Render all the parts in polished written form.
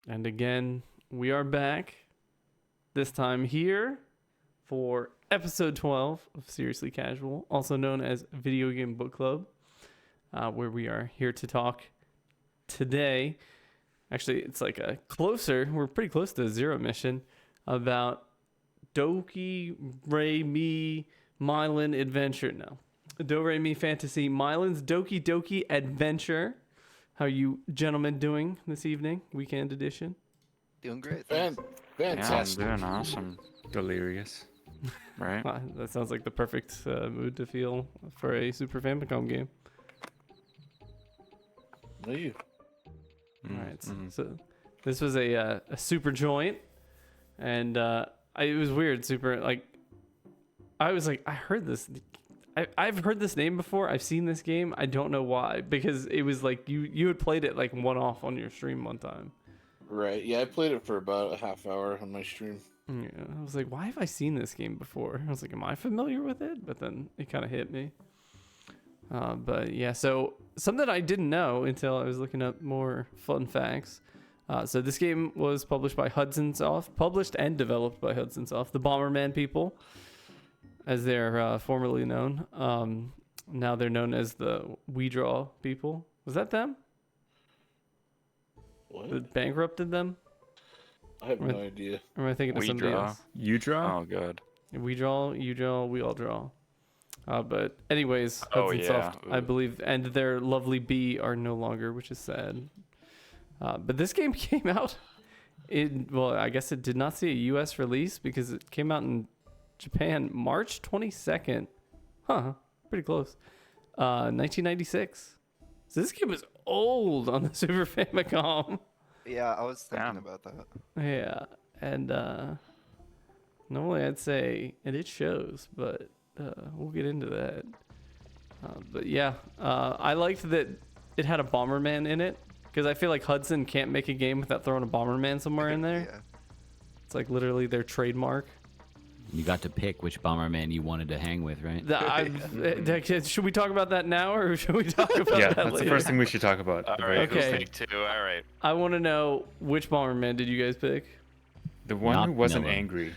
And again, we are back. This time here for episode 12 of Seriously Casual, also known as Video Game Book Club, where we are here to talk today. Actually, it's like we're pretty close to a zero mission about DoReMi Milon Adventure. No, DoReMi Fantasy Milon's DokiDoki Adventure. How are you gentlemen doing this evening? Weekend edition. Doing great. Fantastic. Yeah, I'm doing awesome. Delirious. Right? That sounds like the perfect mood to feel for a Super Famicom game. You. All right, so this was a super joint, and it was weird. Super I was like, I heard this. I've heard this name before. I've seen this game. I don't know why, because it was like you had played it like one off on your stream one time. Right. Yeah, I played it for about a half hour on my stream. Yeah, I was like, why have I seen this game before? I was like, am I familiar with it? But then it kind of hit me. But yeah, so something I didn't know until I was looking up more fun facts. So this game was published by HudsonSoft, published and developed by HudsonSoft, the Bomberman people, as they're formerly known. Now they're known as the We Draw people. Was that them? What? That bankrupted them? I have no idea. Or am I thinking of We somebody Draw. else? You draw? Oh, God. We draw, you draw, we all draw. But anyways, Oh, HudsonSoft, yeah. I believe, and their lovely bee are no longer, which is sad. But this game came out I guess it did not see a US release because it came out in Japan March 22nd. Huh, pretty close. 1996. So this game was old on the Super Famicom. Yeah, I was thinking Damn. about that. Yeah, and normally I'd say it shows, but we'll get into that. But yeah, I liked that it had a Bomberman in it, because I feel like Hudson can't make a game without throwing a Bomberman somewhere in there. Yeah. It's like literally their trademark. You got to pick which Bomberman you wanted to hang with, right? Should we talk about that now, or should we talk about Yeah, that that's later? the first thing we should talk about. All right, Okay. who picked two? All right. I want to know, which Bomberman did you guys pick? The one Not who wasn't Noah. angry.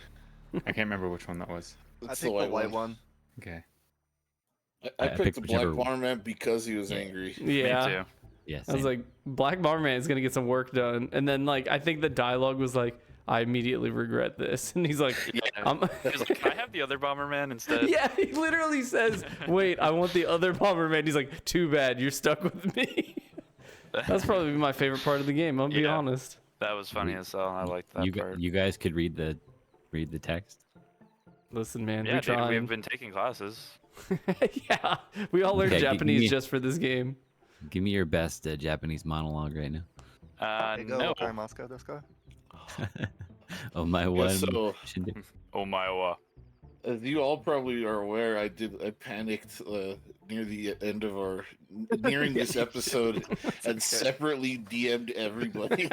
I can't remember which one that was. I think the white one. Okay. I I picked picked the Black whichever- Bomberman because he was Yeah. angry. Yeah. Me too. Yeah, I was like, Black Bomberman is gonna get some work done, and then I think the dialogue was like, I immediately regret this, and he's like, Yeah. He was like, can I have the other Bomberman instead? yeah, he literally says, wait, I want the other Bomberman. He's like, too bad, you're stuck with me. That's probably my favorite part of the game, I'll be Yeah. honest. That was funny as hell. I liked that part. you guys could read the text. Listen, man, Yeah, we dude, tried. we've been taking classes. Yeah, we all learned Okay, Japanese me- just for this game. Give me your best Japanese monologue right now. No. Moscow, this guy. Oh my Yeah, one. so, Oh my wa. as you all probably are aware, I panicked near the end of nearing this episode and separately DM'd everybody.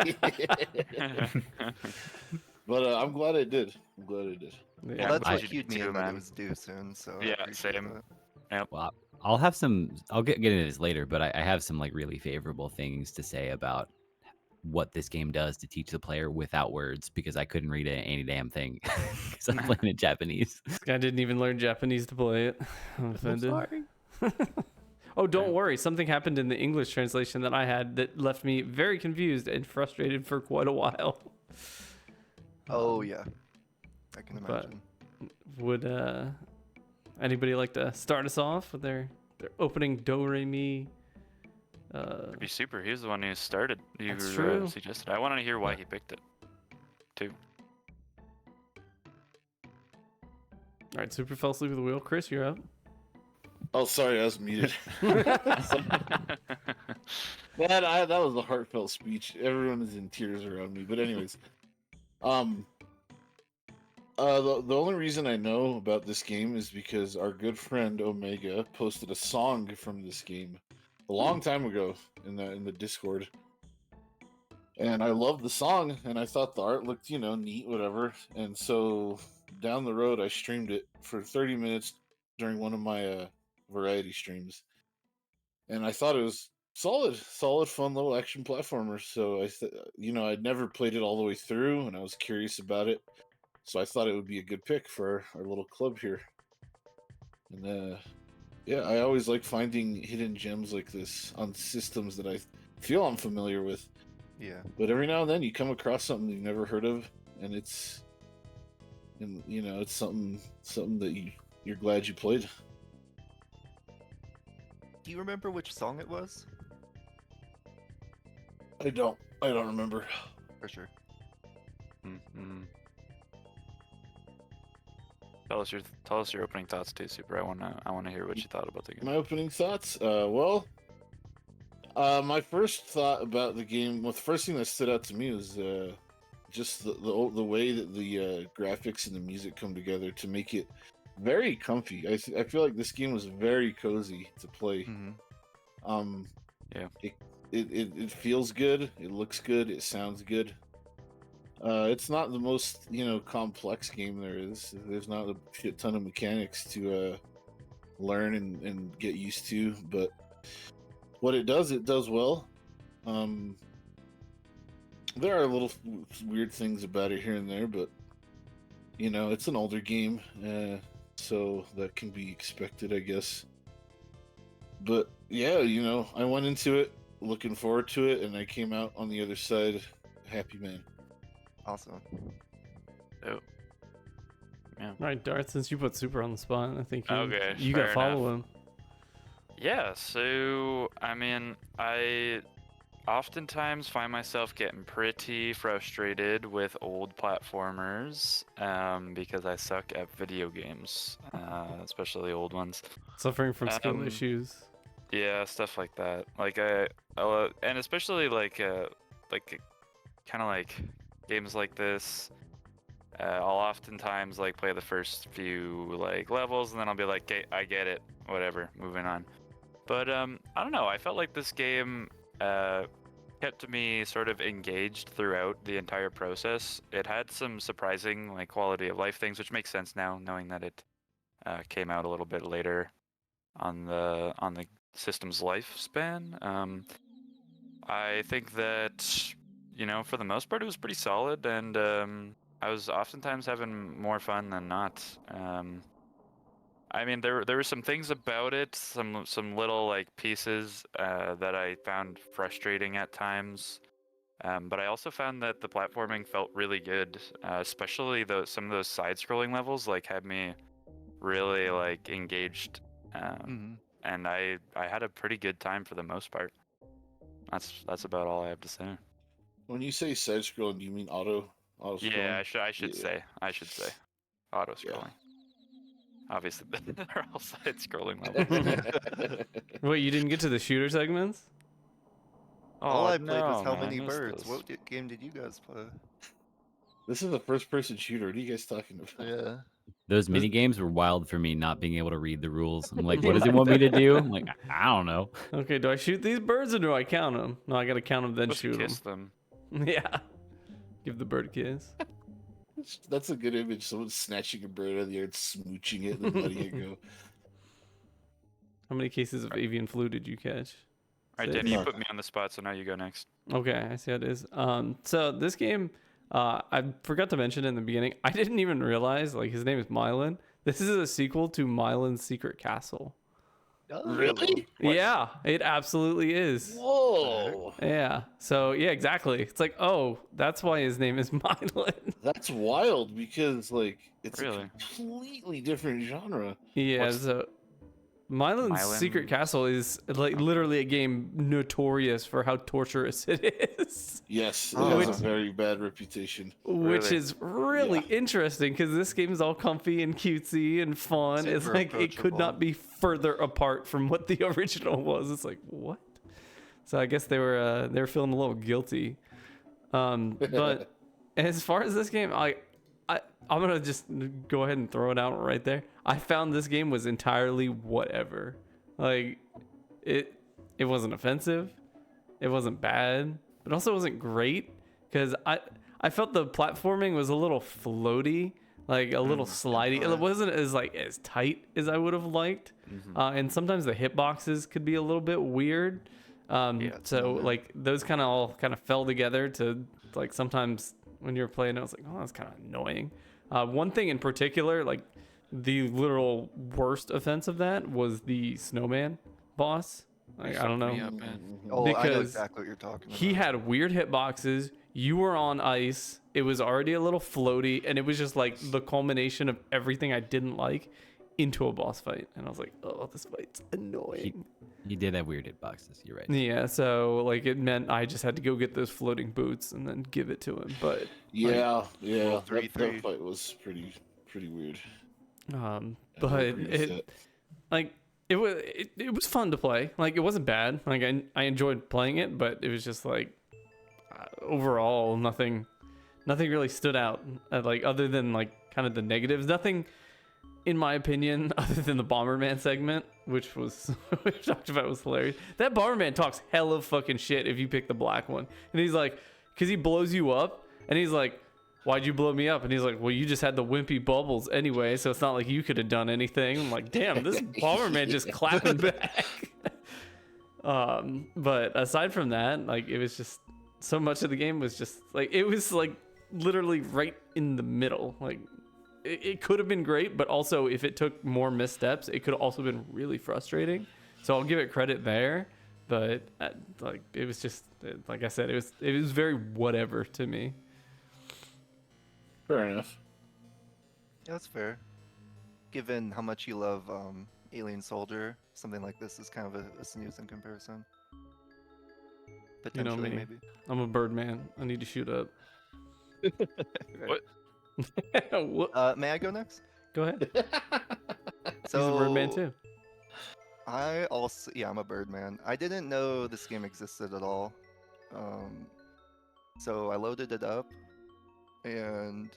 But I'm glad I did. Yeah. Yeah, Well, that's I what should cued do me too, in that man. it was due soon. So I Yeah, appreciate same. that. Well, I'll have some. I'll get into this later, but I have some really favorable things to say about what this game does to teach the player without words, because I couldn't read any damn thing because I'm playing in Japanese. This guy didn't even learn Japanese to play it. I'm offended. Oh, don't worry. Something happened in the English translation that I had that left me very confused and frustrated for quite a while. Oh yeah, I can but- imagine. Would anybody like to start us off with their opening DoReMi? It'd be super. He was the one who started. That's true. Suggested. I want to hear why he picked it. Too. All right, Super fell asleep with the wheel. Chris, you're up. Oh, sorry, I was muted. That was a heartfelt speech. Everyone is in tears around me. But anyways, the only reason I know about this game is because our good friend Omega posted a song from this game a long time ago in the Discord, and I loved the song, and I thought the art looked neat, whatever. And so down the road, I streamed it for 30 minutes during one of my variety streams, and I thought it was solid, fun little action platformer. So I'd never played it all the way through, and I was curious about it. So I thought it would be a good pick for our little club here. And yeah, I always like finding hidden gems like this on systems that I feel I'm familiar with. Yeah. But every now and then you come across something you've never heard of, and it's something that you're glad you played. Do you remember which song it was? I don't remember. For sure. Mm-hmm. Tell us your opening thoughts too, Super. I wanna hear what you thought about the game. My opening thoughts. My first thought about the game. Well, the first thing that stood out to me was just the way that the graphics and the music come together to make it very comfy. I feel like this game was very cozy to play. Mm-hmm. Yeah. It feels good. It looks good. It sounds good. It's not the most complex game there is. There's not a shit ton of mechanics to learn and get used to, but what it does well. There are little weird things about it here and there, but it's an older game, so that can be expected, I guess. But yeah, I went into it looking forward to it, and I came out on the other side happy man. Awesome. Oh. Yeah. All right, Darth, since you put Super on the spot, I think you fair got to follow enough. him. Yeah, so I mean, I oftentimes find myself getting pretty frustrated with old platformers because I suck at video games, especially old ones. Suffering from skill issues. Yeah, stuff like that. Like and especially like kind of like games like this. I'll oftentimes like play the first few like levels, and then I'll be like, "Okay, I get it. Whatever, moving on." But I don't know. I felt like this game kept me sort of engaged throughout the entire process. It had some surprising like quality of life things, which makes sense now, knowing that it came out a little bit later on the system's lifespan. I think that for the most part, it was pretty solid, and I was oftentimes having more fun than not. I mean, there were some things about it, some little like pieces that I found frustrating at times. But I also found that the platforming felt really good, especially some of those side-scrolling levels like had me really like engaged, and I had a pretty good time for the most part. That's about all I have to say. When you say side scrolling, do you mean auto scrolling? Yeah, I should say auto scrolling. Yeah. Obviously, they're all side scrolling levels. Wait, you didn't get to the shooter segments? All I played was How man, I Many missed Birds. those. What game did you guys play? This is a first-person shooter. What are you guys talking about? Yeah. Those mini games were wild for me, not being able to read the rules. I'm like, what does it want me to do? I'm like, I don't know. Okay, do I shoot these birds or do I count them? No, I gotta count them then Just shoot kiss them. them. Yeah. Give the bird a kiss. That's a good image. Someone snatching a bird out of the air and smooching it and then letting it go. How many cases of avian flu did you catch? All right, Danny, you put me on the spot, so now you go next. Okay, I see how it is. So this game, I forgot to mention in the beginning, I didn't even realize, like, his name is Milon. This is a sequel to Milon's Secret Castle. Oh. Really? Yeah, it absolutely is. Whoa. Yeah. So, yeah, exactly. It's like, oh, that's why his name is Milon. That's wild because, like, it's Really? a completely different genre. Yeah, What's- so Milon's Secret Castle is like literally a game notorious for how torturous it is. Yes, it Oh. has a very bad reputation. Which Really? is really Yeah. interesting because this game is all comfy and cutesy and fun. It's Super like it could not approachable. be further apart from what the original was. It's like what? So I guess they were feeling a little guilty. But as far as this game, I'm gonna just go ahead and throw it out right there. I found this game was entirely whatever. Like it wasn't offensive, it wasn't bad, but also wasn't great because I felt the platforming was a little floaty, like a little slidey. It wasn't as tight as I would have liked, and sometimes the hitboxes could be a little bit weird. it's So Snowman. like those kind of all kind of fell together to like sometimes when you're playing, I was like, oh, that's kind of annoying. One thing in particular, like the literal worst offense of that was the snowman boss. Like, I don't fucked me know. up, man. Oh, I know because exactly what you're talking about. he had weird hitboxes. You were on ice. It was already a little floaty, and it was just like the culmination of everything I didn't like into a boss fight. And I was like, oh, this fight's annoying. He did have weird hitboxes. You're right. Yeah, so like it meant I just had to go get those floating boots and then give it to him. But Yeah, Well, that 3-3. fight was pretty weird. but I agree with that. like it was fun to play. Like it wasn't bad. Like I enjoyed playing it, but it was just like overall nothing really stood out. Like other than like kind of the negatives, nothing in my opinion, other than the Bomberman segment, which was we talked about, was hilarious. That Bomberman talks hella fucking shit if you pick the black one, and he's like, because he blows you up, and he's like, why'd you blow me up? And he's like, well, you just had the wimpy bubbles anyway, so it's not like you could have done anything. I'm like, damn, this Bomberman just clapping back. But aside from that, like it was just so much of the game was just like it was like literally right in the middle, like. It could have been great, but also if it took more missteps, it could have also been really frustrating. So I'll give it credit there, but like it was just like I said, it was very whatever to me. Fair enough. Yeah, that's fair. Given how much you love Alien Soldier, something like this is kind of a snooze in comparison. Potentially, me. maybe. I'm a bird man. I need to shoot up. What? What? May I go next? Go ahead. So He's a bird man too. I also, yeah, I'm a Birdman. I didn't know this game existed at all. So I loaded it up, and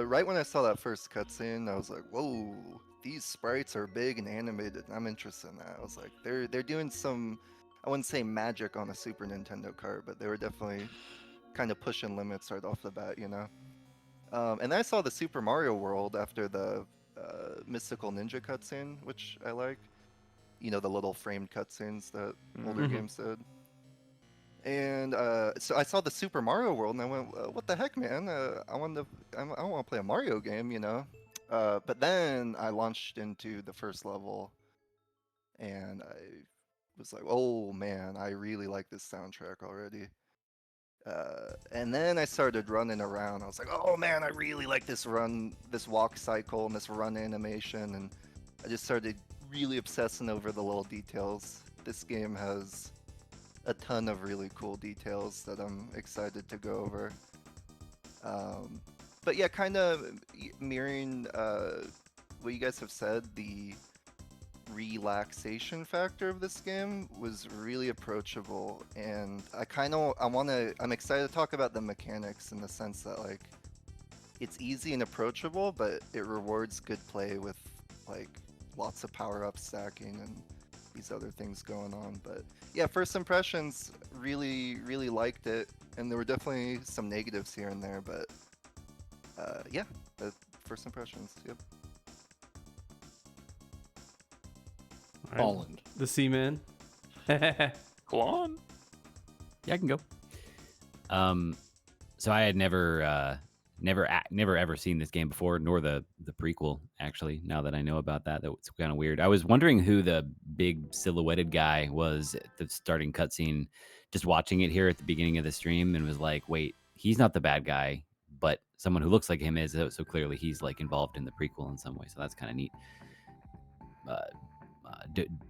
right when I saw that first cutscene, I was like, whoa, these sprites are big and animated. I'm interested in that. I was like, they're doing some, I wouldn't say magic on a Super Nintendo cart, but they were definitely kind of pushing limits right off the bat, you know? And then I saw the Super Mario World after the Mystical Ninja cutscene, which I like. You know, the little framed cutscenes that older Mhm. games did. And so I saw the Super Mario World, and I went, "What the heck, man? I want to play a Mario game, you know." But then I launched into the first level, and I was like, "Oh man, I really like this soundtrack already." And then I started running around. I was like, "Oh man, I really like this walk cycle, and this run animation." And I just started really obsessing over the little details. This game has a ton of really cool details that I'm excited to go over. But yeah, kind of mirroring what you guys have said, the relaxation factor of this game was really approachable, and I'm excited to talk about the mechanics in the sense that like it's easy and approachable, but it rewards good play with like lots of power-up stacking and these other things going on. But yeah, first impressions, really liked it, and there were definitely some negatives here and there, but yeah, first impressions, yep. All right. Holland. The Seaman. Go on. Yeah, I can go. So I had never ever seen this game before, nor the prequel. Actually, now that I know about that, that was kind of weird. I was wondering who the big silhouetted guy was at the starting cutscene. Just watching it here at the beginning of the stream, and was like, wait, he's not the bad guy, but someone who looks like him is. So clearly, he's like involved in the prequel in some way. So that's kind of neat.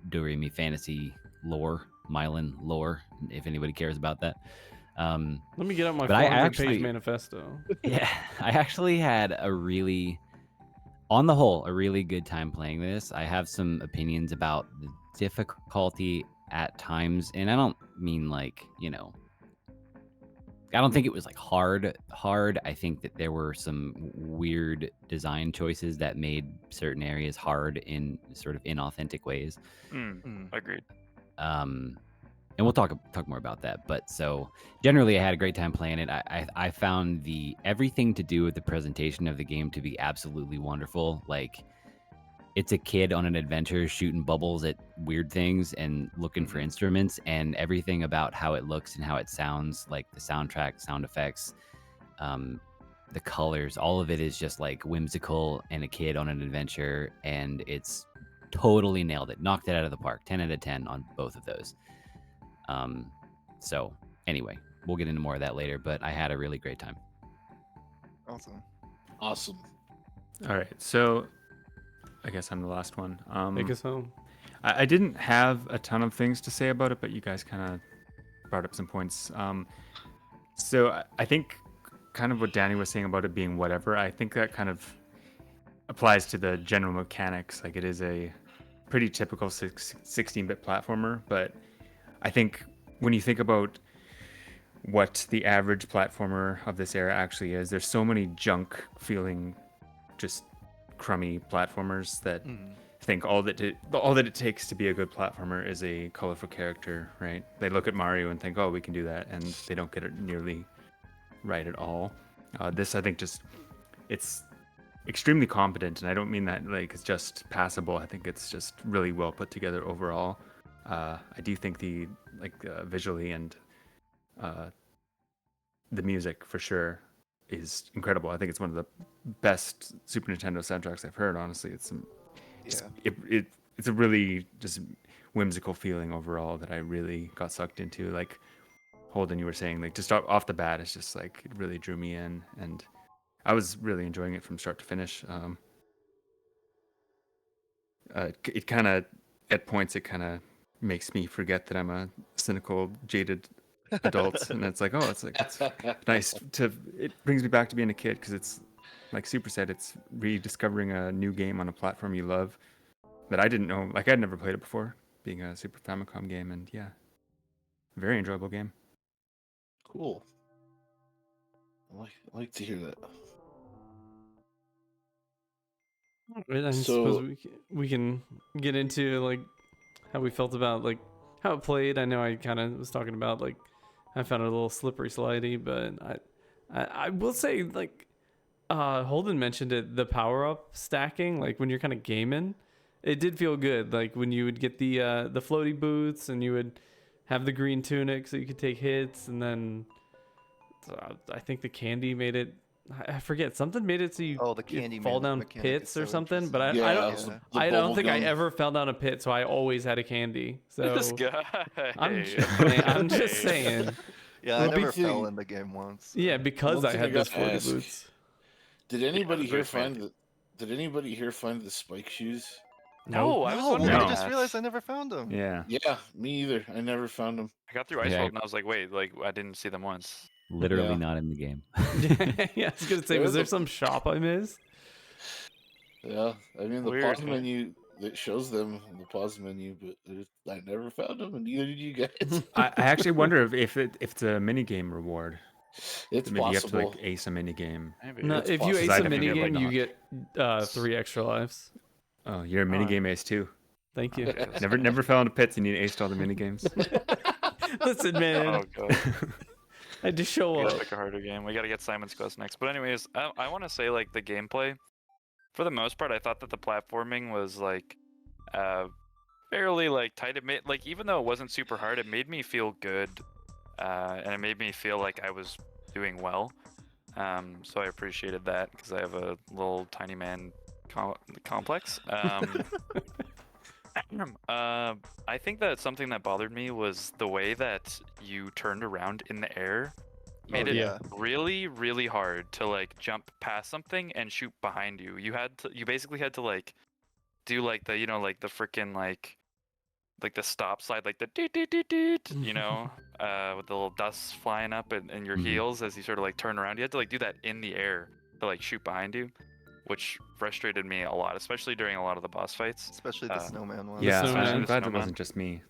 DoReMi Fantasy lore, Milon lore, if anybody cares about that. Let me get out my But I 400-page actually- manifesto. Yeah, I actually had on the whole, a really good time playing this. I have some opinions about the difficulty at times, and I don't mean like, I don't think it was like hard. I think that there were some weird design choices that made certain areas hard in sort of inauthentic ways. Agreed. And we'll talk more about that. But so generally, I had a great time playing it. I found everything to do with the presentation of the game to be absolutely wonderful. Like it's a kid on an adventure shooting bubbles at weird things and looking for instruments, and everything about how it looks and how it sounds, like the soundtrack, sound effects, the colors, all of it is just like whimsical and a kid on an adventure, and it's totally nailed it. Knocked it out of the park. 10 out of 10 on both of those. So anyway, we'll get into more of that later, but I had a really great time. Awesome. All right, so I guess I'm the last one. Take us home. I didn't have a ton of things to say about it, but you guys kind of brought up some points. So I think kind of what Danny was saying about it being whatever, I think that kind of applies to the general mechanics. Like, it is a pretty typical 16-bit platformer, but I think when you think about what the average platformer of this era actually is, there's so many junk feeling, just crummy platformers that think all that it takes to be a good platformer is a colorful character, right? They look at Mario and think, oh, we can do that, and they don't get it nearly right at all. This, I think, it's extremely competent, and I don't mean that like it's just passable. I think it's just really well put together overall. I do think the visually and the music for sure is incredible. I think it's one of the best Super Nintendo soundtracks I've heard. Honestly, it's a really just whimsical feeling overall that I really got sucked into. Like Holden, you were saying, like just off the bat, it's just like it really drew me in, and I was really enjoying it from start to finish. It kind of, at points, it kind of makes me forget that I'm a cynical, jaded adult, and it's like, oh, it's nice to. It brings me back to being a kid, because it's like Super said, it's rediscovering a new game on a platform you love that I didn't know. Like, I'd never played it before, being a Super Famicom game, and yeah, very enjoyable game. Cool. I like to hear that. Right, I suppose we can get into like how we felt about like how it played. I know I kind of was talking about like I found it a little slippery slidey, but I will say, like Holden mentioned it, the power up stacking, like when you're kind of gaming, it did feel good. Like when you would get the floaty boots and you would have the green tunic so you could take hits, and then I think the candy made it. I forget, something made it so you the candy fall down mechanic pits is or so something. But interesting. I don't think I gum. ever fell down a pit, so I always had a candy. So This guy. I'm just saying. Yeah, Well, I never big thing- fell in the game once. Yeah, because One I thing had I those gotta floaty ask, boots. Did anybody very here find fancy. Did anybody here find the spike shoes? No, I was No, wondering. I No. just that. realized I never found them. Yeah. Yeah, me either. I never found them. I got through Ice Yeah. World and I was like, wait, like I didn't see them once. Literally Yeah. not in the game. Yeah, I was gonna say, was there some shop I missed? Yeah, I mean the Weird, pause man. menu that shows them in the pause menu, but I never found them, and neither did you guys. I actually wonder if it's a mini game reward. It's Maybe you have possible. to like ace a mini game. Maybe. No, It's if you possible. ace I a definitely mini have, game, like, you get 3 extra lives. Oh, you're a mini game ace too. Thank you. Okay, that's- Never fell into pits and you aced all the mini games. Listen, man, Oh god. I just show We gotta up. pick a harder game. We gotta get Simon's Quest next. But anyways, I want to say like the gameplay, for the most part, I thought that the platforming was like, fairly like tight. It made, like, even though it wasn't super hard, it made me feel good, and it made me feel like I was doing well. So I appreciated that because I have a little tiny man complex. I think that something that bothered me was the way that you turned around in the air. Made it yeah. really, really hard to like jump past something and shoot behind you. You basically had to like do like the, you know, like the freaking like the stop slide, like the doot doot doot doot, you know, with the little dust flying up in your heels as you sort of like turn around. You had to like do that in the air to like shoot behind you, which frustrated me a lot, especially during a lot of the boss fights. Especially the snowman one. Yeah, snowman. I'm glad it Snowman. wasn't just me.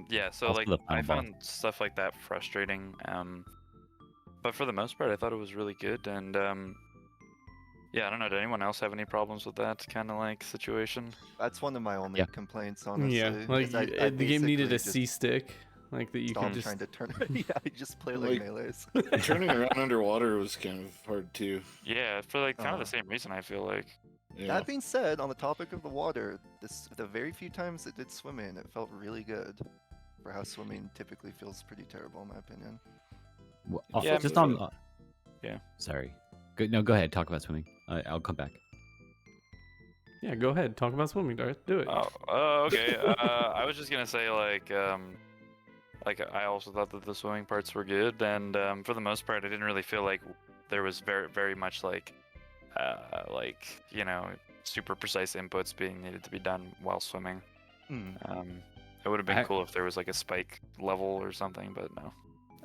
Yeah, so Also like the I final found stuff like that frustrating. But for the most part, I thought it was really good. And yeah, I don't know. Did anyone else have any problems with that kind of like situation? That's one of my only Yeah. complaints, honestly. Yeah, like is I the game needed a basically just C stick, like that you could stopped just. trying to turn. Yeah, I just play like Like- melees. Turning around underwater was kind of hard too. Yeah, for like kind of Uh-huh. the same reason. I feel like. Yeah. That being said, on the topic of the water, the very few times it did swimming, it felt really good. For how swimming typically feels pretty terrible, in my opinion. Yeah, Just I on. mean, yeah. Sorry. No, go ahead. Talk about swimming. I'll come back. Yeah, go ahead. Talk about swimming, Darth. Do it. Okay. I was just gonna say like I also thought that the swimming parts were good, and for the most part, I didn't really feel like there was very much like super precise inputs being needed to be done while swimming. It would have been cool if there was like a spike level or something, but no.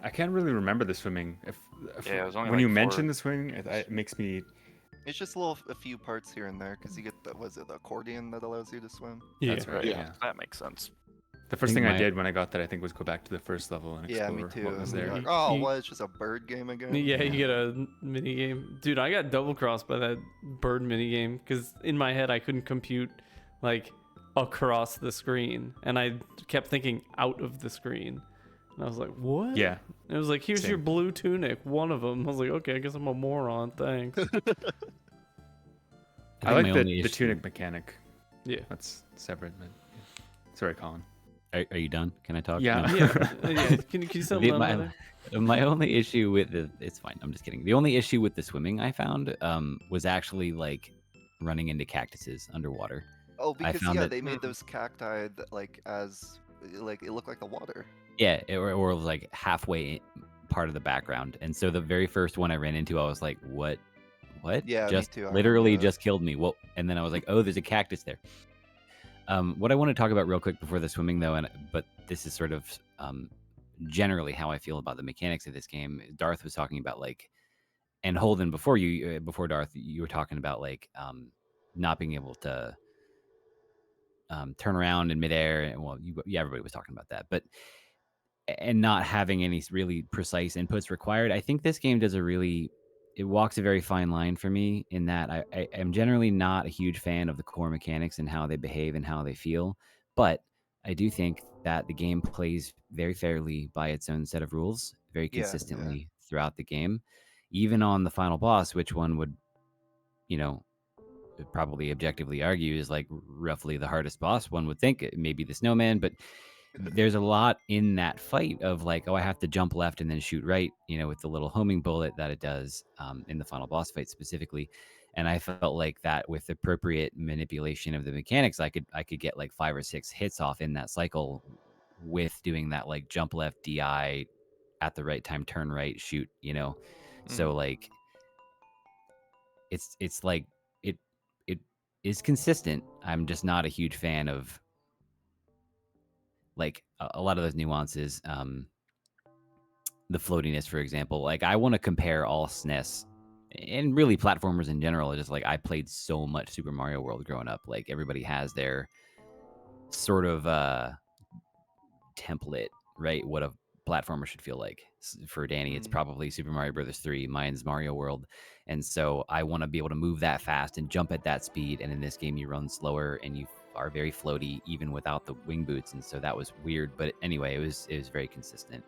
I can't really remember the swimming. Yeah, it was only when like you 4. mention the swimming, it makes me. It's just a few parts here and there, because you get the accordion that allows you to swim? Yeah. That's right. Yeah. Yeah. That makes sense. The first think thing I my- did when I got that, I think, was go back to the first level and Yeah, explore me too. what was And you're there. like, You- oh, you- what? It's just a bird game again? Yeah, you get a mini game. Dude, I got double crossed by that bird mini game because in my head I couldn't compute like across the screen, and I kept thinking out of the screen. And I was like, what? Yeah. And it was like, here's Same. your blue tunic, one of them. I was like, okay, I guess I'm a moron. Thanks. I like my the only issue- tunic mechanic. Yeah. That's separate. But, yeah. Sorry, Colin. Are you done? Can I talk? Yeah. No. Yeah. Can you settle The- down my, over my only issue with it's fine. I'm just kidding. The only issue with the swimming I found was actually like running into cactuses underwater. Oh, because found that- they made those cacti that, it looked like the water. Yeah, or it was like halfway part of the background. And so the very first one I ran into, I was like, what? Yeah, me just too, I literally remember that. just killed me. Well, and then I was like, oh, there's a cactus there. What I want to talk about real quick before the swimming though, but this is sort of generally how I feel about the mechanics of this game. Darth was talking about like, and Holden, before Darth, you were talking about like not being able to turn around in midair. And well, everybody was talking about that, but and not having any really precise inputs required. I think this game it walks a very fine line for me in that I am generally not a huge fan of the core mechanics and how they behave and how they feel, but I do think that the game plays very fairly by its own set of rules, very Yeah, yeah. consistently throughout the game, even on the final boss, which one would, probably objectively argue is like roughly the hardest boss. One would think it may be the snowman, but there's a lot in that fight of like, oh, I have to jump left and then shoot right, with the little homing bullet that it does in the final boss fight specifically. And I felt like that with appropriate manipulation of the mechanics, I could get like 5 or 6 hits off in that cycle with doing that like jump left DI at the right time, turn right, shoot, So like it's like it is consistent. I'm just not a huge fan of like a lot of those nuances. The floatiness, for example, like I want to compare all SNES and really platformers in general. Just like I played so much Super Mario World growing up. Like everybody has their sort of template, right? What a platformer should feel like. For Danny, it's probably Super Mario Brothers 3. Mine's Mario World. And so I want to be able to move that fast and jump at that speed. And in this game, you run slower and you are very floaty even without the wing boots. And so that was weird. But anyway, it was very consistent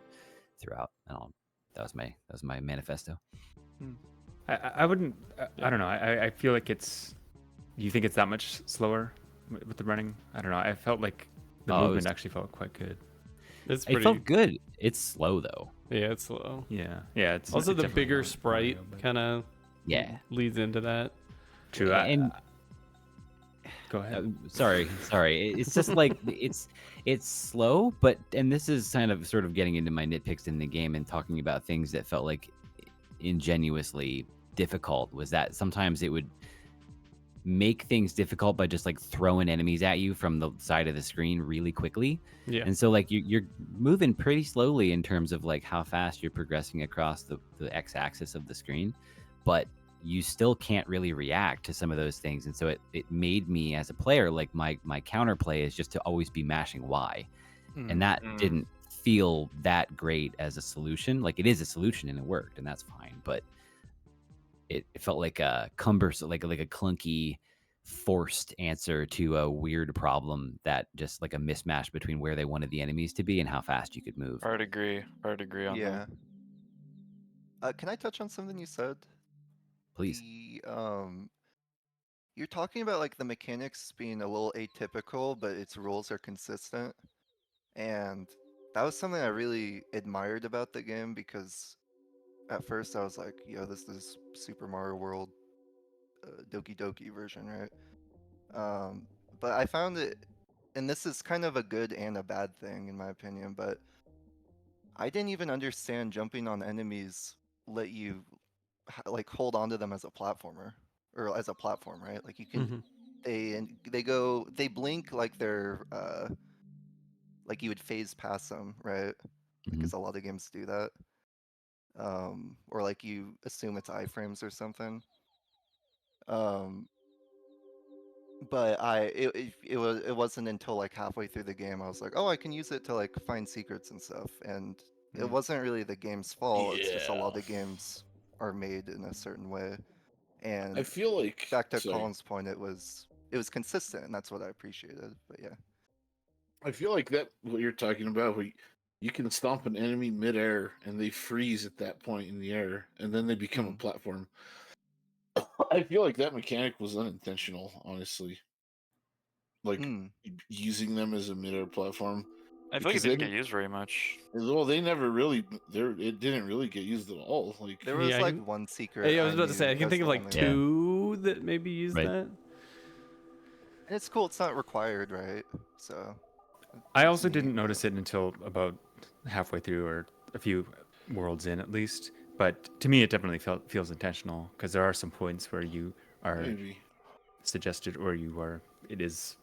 throughout. That was my manifesto. I wouldn't. I don't know. I feel like it's. You think it's that much slower with the running? I don't know. I felt like the movement actually felt quite good. It's It felt good. It's slow though. Yeah, it's slow. Yeah. It's Also, the definitely bigger more sprite Mario, but- kind of Yeah. leads into that. True. And Go ahead. sorry. It's just like it's slow, and this is kind of sort of getting into my nitpicks in the game and talking about things that felt like ingenuously difficult. Was that sometimes it would make things difficult by just like throwing enemies at you from the side of the screen really quickly. Yeah. And so like you're moving pretty slowly in terms of like how fast you're progressing across the x-axis of the screen, but you still can't really react to some of those things. And so it made me as a player, like my counterplay is just to always be mashing Y. And that didn't feel that great as a solution. Like it is a solution and it worked and that's fine. But it felt like a cumbersome, like a clunky, forced answer to a weird problem that just like a mismatch between where they wanted the enemies to be and how fast you could move. I'd agree on Yeah. that. Can I touch on something you said? Please. You you're talking about like the mechanics being a little atypical, but its rules are consistent. And that was something I really admired about the game because at first I was like, yo, this is Super Mario World DokiDoki version, right? But I found it, and this is kind of a good and a bad thing in my opinion, but I didn't even understand jumping on enemies let you like hold onto them as a platformer or as a platform, right? Like you can Mm-hmm. they blink like they're like you would phase past them, right? Because a lot of games do that. Or like you assume it's iframes or something. Um, but it wasn't until like halfway through the game I was like, oh, I can use it to like find secrets and stuff, and it Mm. wasn't really the game's fault. It's just a lot Yeah. of games are made in a certain way, I and feel like. back to Sorry. Colin's point, it was consistent, and that's what I appreciated. But yeah, I feel like that what you're talking about, where you can stomp an enemy midair and they freeze at that point in the air, and then they become a Mm. platform. I feel like that mechanic was unintentional, honestly. Like Mm. using them as a midair platform, I feel like it because didn't they get used very much. well, they never really there. It didn't really get used at all. Like There Yeah, was like one secret. hey, I was about to say I can that's think of the like only Yeah. one. 2 that maybe use Right. that. And it's cool. It's not required, right? So. I it's also neat, didn't but- notice it until about halfway through or a few worlds in at least. But to me, it definitely feels intentional because there are some points where you are maybe suggested or you are. It is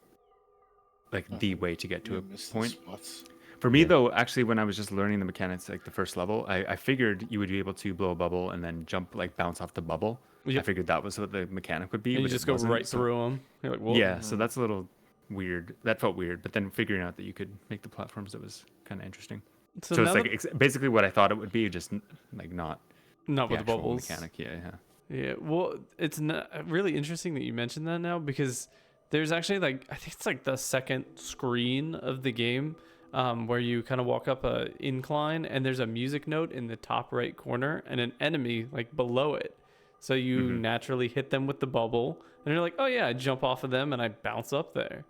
like Huh. the way to get to you a missed the point. spots. For me, Yeah. though, actually, when I was just learning the mechanics, like the first level, I figured you would be able to blow a bubble and then jump, like bounce off the bubble. I Yep. figured that was what the mechanic would be. And you but just it go wasn't, right so- through them. You're like, whoa. Yeah, so that's a little weird. That felt weird. But then figuring out that you could make the platforms, that was kind of interesting. So now it's like that- basically what I thought it would be, just like not not the with the actual bubbles. mechanic. Yeah. Yeah, well, it's not really interesting that you mentioned that now because there's actually like I think it's like the second screen of the game where you kind of walk up a incline and there's a music note in the top right corner and an enemy like below it. So you naturally hit them with the bubble and you're like, oh yeah, I jump off of them and I bounce up there,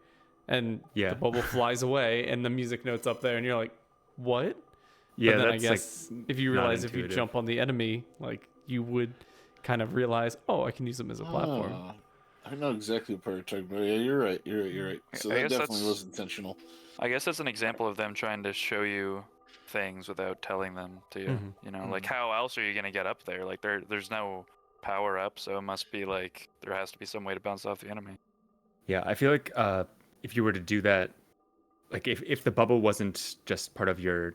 and Yeah. the bubble flies away and the music note's up there and you're like, what? Yeah, But then I that's guess like if you not realize if you intuitive. jump on the enemy, like you would kind of realize, oh, I can use them as a platform. Ah, I know exactly what part you're talking about. Yeah, you're right. You're right. So I that guess definitely that's- was intentional. I guess that's an example of them trying to show you things without telling them to you. Mhm. You know, like how else are you gonna get up there? Like there's no power up, so it must be like there has to be some way to bounce off the enemy. Yeah, I feel like if you were to do that, like if the bubble wasn't just part of your,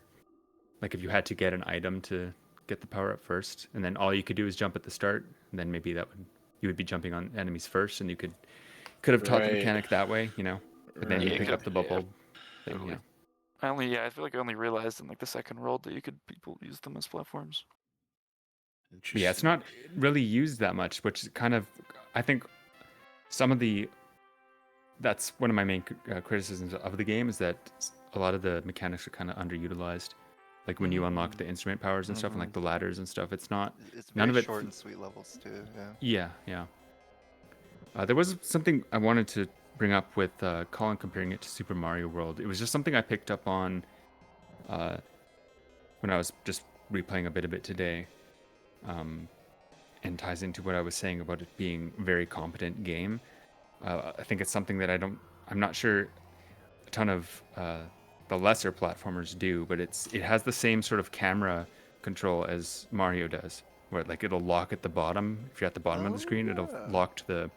like if you had to get an item to get the power up first, and then all you could do is jump at the start, and then maybe you would be jumping on enemies first, and you could have taught the Right. mechanic that way, you know. But then you Right. pick up the Yeah, bubble thing, totally. yeah. I feel like I only realized in like the second world that people use them as platforms. But yeah, it's not really used that much, which is kind of, I think, that's one of my main criticisms of the game is that a lot of the mechanics are kind of underutilized. Like when you unlock the instrument powers and stuff, and like the ladders and stuff, it's not. It's None very of it. short and sweet levels too. Yeah. Yeah. There was something I wanted to bring up with Colin comparing it to Super Mario World. It was just something I picked up on when I was just replaying a bit of it today, and ties into what I was saying about it being a very competent game. I think it's something that I'm not sure a ton of the lesser platformers do, but it has the same sort of camera control as Mario does, where like it'll lock at the bottom. If you're at the bottom of the screen, it'll lock to the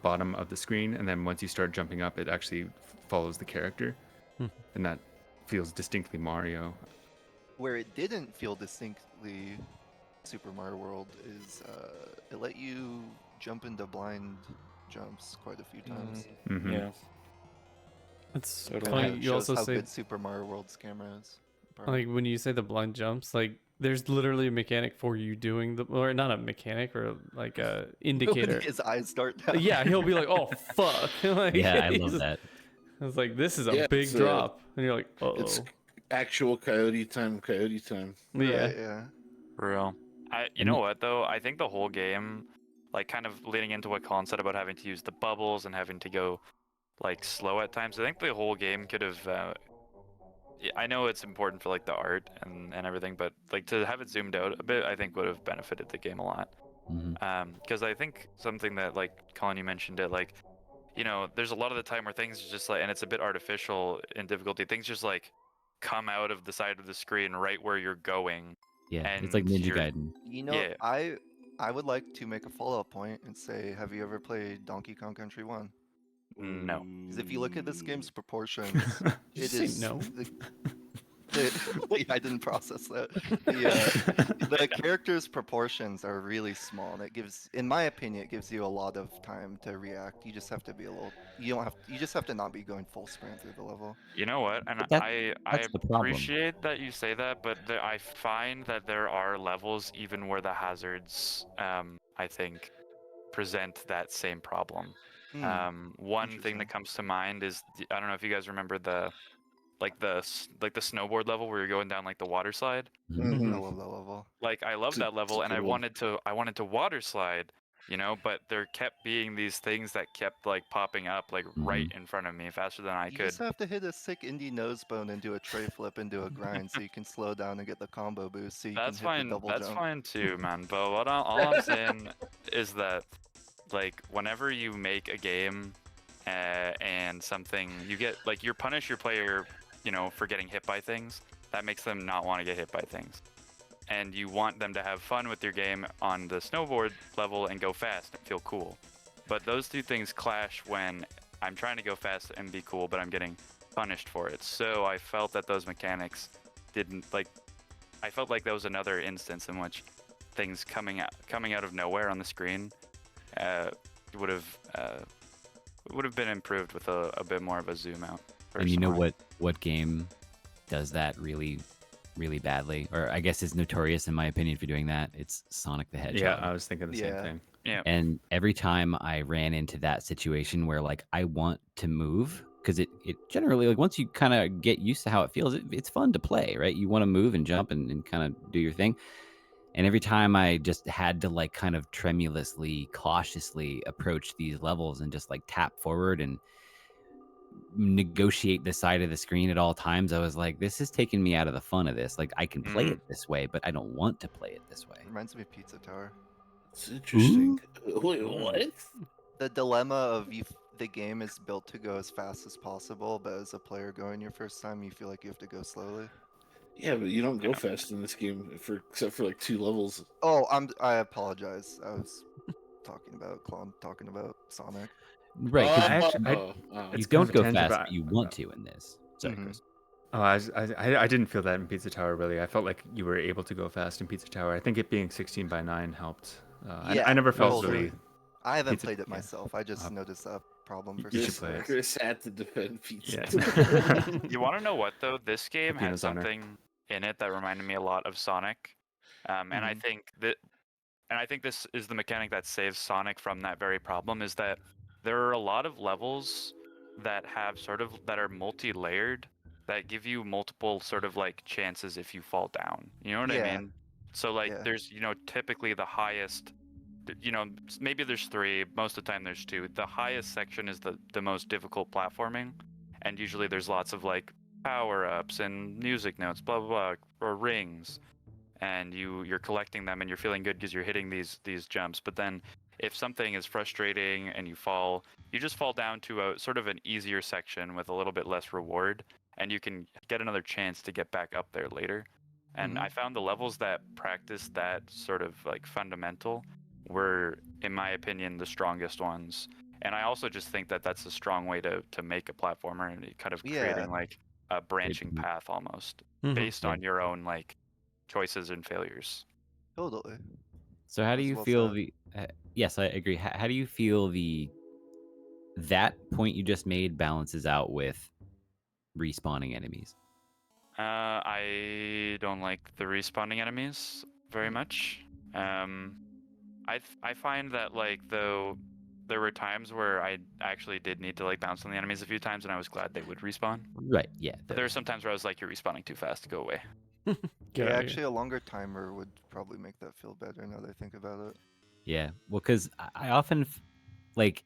bottom of the screen, and then once you start jumping up, it actually follows the character, and that feels distinctly Mario. Where it didn't feel distinctly Super Mario World is it let you jump into blind jumps quite a few times. Mhm. Yeah. It's Kinda funny. You shows also how say good Super Mario World's camera is. Probably. like when you say the blind jumps, like there's literally a mechanic for you doing the, or not a mechanic, or like a indicator. His eyes start down. Yeah, he'll be like, "Oh fuck!" Like, Yeah, I love he's- that. I was like, "This is a Yeah, big it's, drop," and you're like, "Oh." It's actual coyote time. Yeah. Right, yeah. For real. You know what though? I think the whole game, like kind of leaning into what Colin said about having to use the bubbles and having to go like slow at times. I think the whole game could have. I know it's important for like the art and everything, but like to have it zoomed out a bit, I think would have benefited the game a lot. Mhm. Because I think something that like Colin, you mentioned it, like there's a lot of the time where things just like, and it's a bit artificial in difficulty. Things just like come out of the side of the screen right where you're going, Yeah, it's like and Ninja you're Gaiden. You know, yeah. I would like to make a follow-up point and say, have you ever played Donkey Kong Country 1? No. Because if you look at this game's proportions, Did you it say is no? I didn't process that. The character's proportions are really small, and it gives, in my opinion, it gives you a lot of time to react. You just have to be a little. You just have to not be going full sprint through the level. You know what? And But that- I that's the problem. appreciate that you say that, but I find that there are levels even where the hazards, I think, present that same problem. One thing Interesting. that comes to mind is I don't know if you guys remember the snowboard level where you're going down like the water slide. Mhm. I love that level. Like I love It's a- that it's a level, and good I one. wanted to water slide, but there kept being these things that kept like popping up like right in front of me faster than I You could. just have to hit a sick indie nose bone and do a tray flip into a grind, so you can slow down and get the combo boost, so you That's can hit the fine. double That's jump. fine too, man. But all I'm saying is that, like, whenever you make a game, and something you get like you punish your player, for getting hit by things, that makes them not want to get hit by things, and you want them to have fun with your game on the snowboard level and go fast and feel cool. But those two things clash when I'm trying to go fast and be cool, but I'm getting punished for it. So I felt that those mechanics didn't like. I felt like that was another instance in which things coming out of nowhere on the screen would have been improved with a bit more of a zoom out. And you know personally. what game does that really, really badly? Or I guess is notorious in my opinion for doing that. It's Sonic the Hedgehog. Yeah, I was thinking the same Yeah. thing. Yeah. And every time I ran into that situation where like I want to move, because it generally like once you kind of get used to how it feels, it's fun to play, right? You want to move and jump and kind of do your thing. And every time I just had to like kind of tremulously, cautiously approach these levels and just like tap forward and negotiate the side of the screen at all times, I was like, this is taking me out of the fun of this. Like I can play it this way, but I don't want to play it this way. Reminds me of Pizza Tower. It's interesting. Wait, what? The dilemma of the game is built to go as fast as possible, but as a player going your first time, you feel like you have to go slowly. Yeah, but you don't go fast in this game except for like 2 levels. Oh, I apologize. I was talking about Sonic. Right. 'cause Oh, you It's kind don't of a go tangent, fast, but but you want to in this. Sorry, Mhm. Chris. Oh, I didn't feel that in Pizza Tower really. I felt like you were able to go fast in Pizza Tower. I think it being 16:9 helped. I never felt totally. really. I haven't Pizza- played it yeah. myself. I just noticed that problem for You should some play it. Chris had to defend pizza. Yeah. You want to know what though? This game had Pepino's honor. something in it that reminded me a lot of Sonic, and I think this is the mechanic that saves Sonic from that very problem. Is that there are a lot of levels that have that are multi-layered that give you multiple sort of like chances if you fall down. You know what I Yeah. mean? So like Yeah. there's typically the highest. Maybe there's 3. Most of the time there's 2. The highest section is the most difficult platforming, and usually there's lots of like power-ups and music notes, blah blah blah, or rings, and you're collecting them and you're feeling good because you're hitting these jumps. But then if something is frustrating and you just fall down to a sort of an easier section with a little bit less reward, and you can get another chance to get back up there later. And I found the levels that practice that sort of like fundamental were, in my opinion, the strongest ones. And I also just think that that's a strong way to make a platformer, and kind of Yeah. creating like a branching point. path almost Mhm. based Yeah. on your own like choices and failures. Totally. So how do That's you well feel said. the? Yes, I agree. How do you feel that point you just made balances out with respawning enemies? I don't like the respawning enemies very much. I find that like though there were times where I actually did need to like bounce on the enemies a few times, and I was glad they would respawn. Right. Yeah. But there were some times where I was like, "You're respawning too fast. Go away." Get Yeah, out actually, a longer timer would probably make that feel better now that I think about it. Yeah, well, because I often like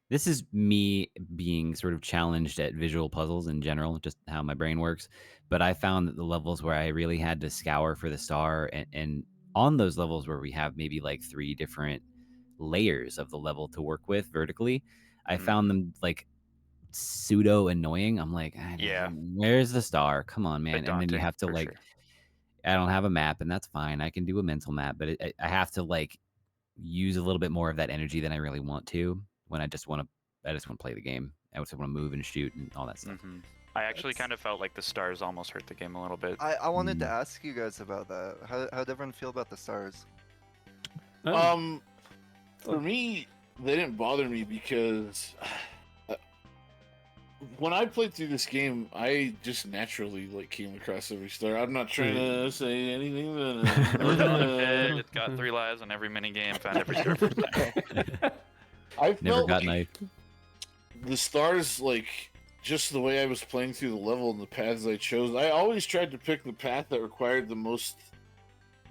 this is me being sort of challenged at visual puzzles in general, just how my brain works. But I found that the levels where I really had to scour for the star, and on those levels where we have maybe like 3 different layers of the level to work with vertically, I found them like pseudo annoying. I'm like, Yeah. where's the star? Come on, Bit man. And then you daunting have to for like, sure. I don't have a map, and that's fine. I can do a mental map, but I have to like use a little bit more of that energy than I really want to when I just want to play the game. I just want to move and shoot and all that stuff. I actually That's- kind of felt like the stars almost hurt the game a little bit. I wanted to Mm. ask you guys about that. How'd everyone feel about the stars? For me, they didn't bother me because when I played through this game, I just naturally like came across every star. I'm not trying to say anything. Never fell in a pit. It got 3 lives on every mini game. Found every star for that. I Never felt got like knifed. the stars, like just the way I was playing through the level and the paths I chose. I always tried to pick the path that required the most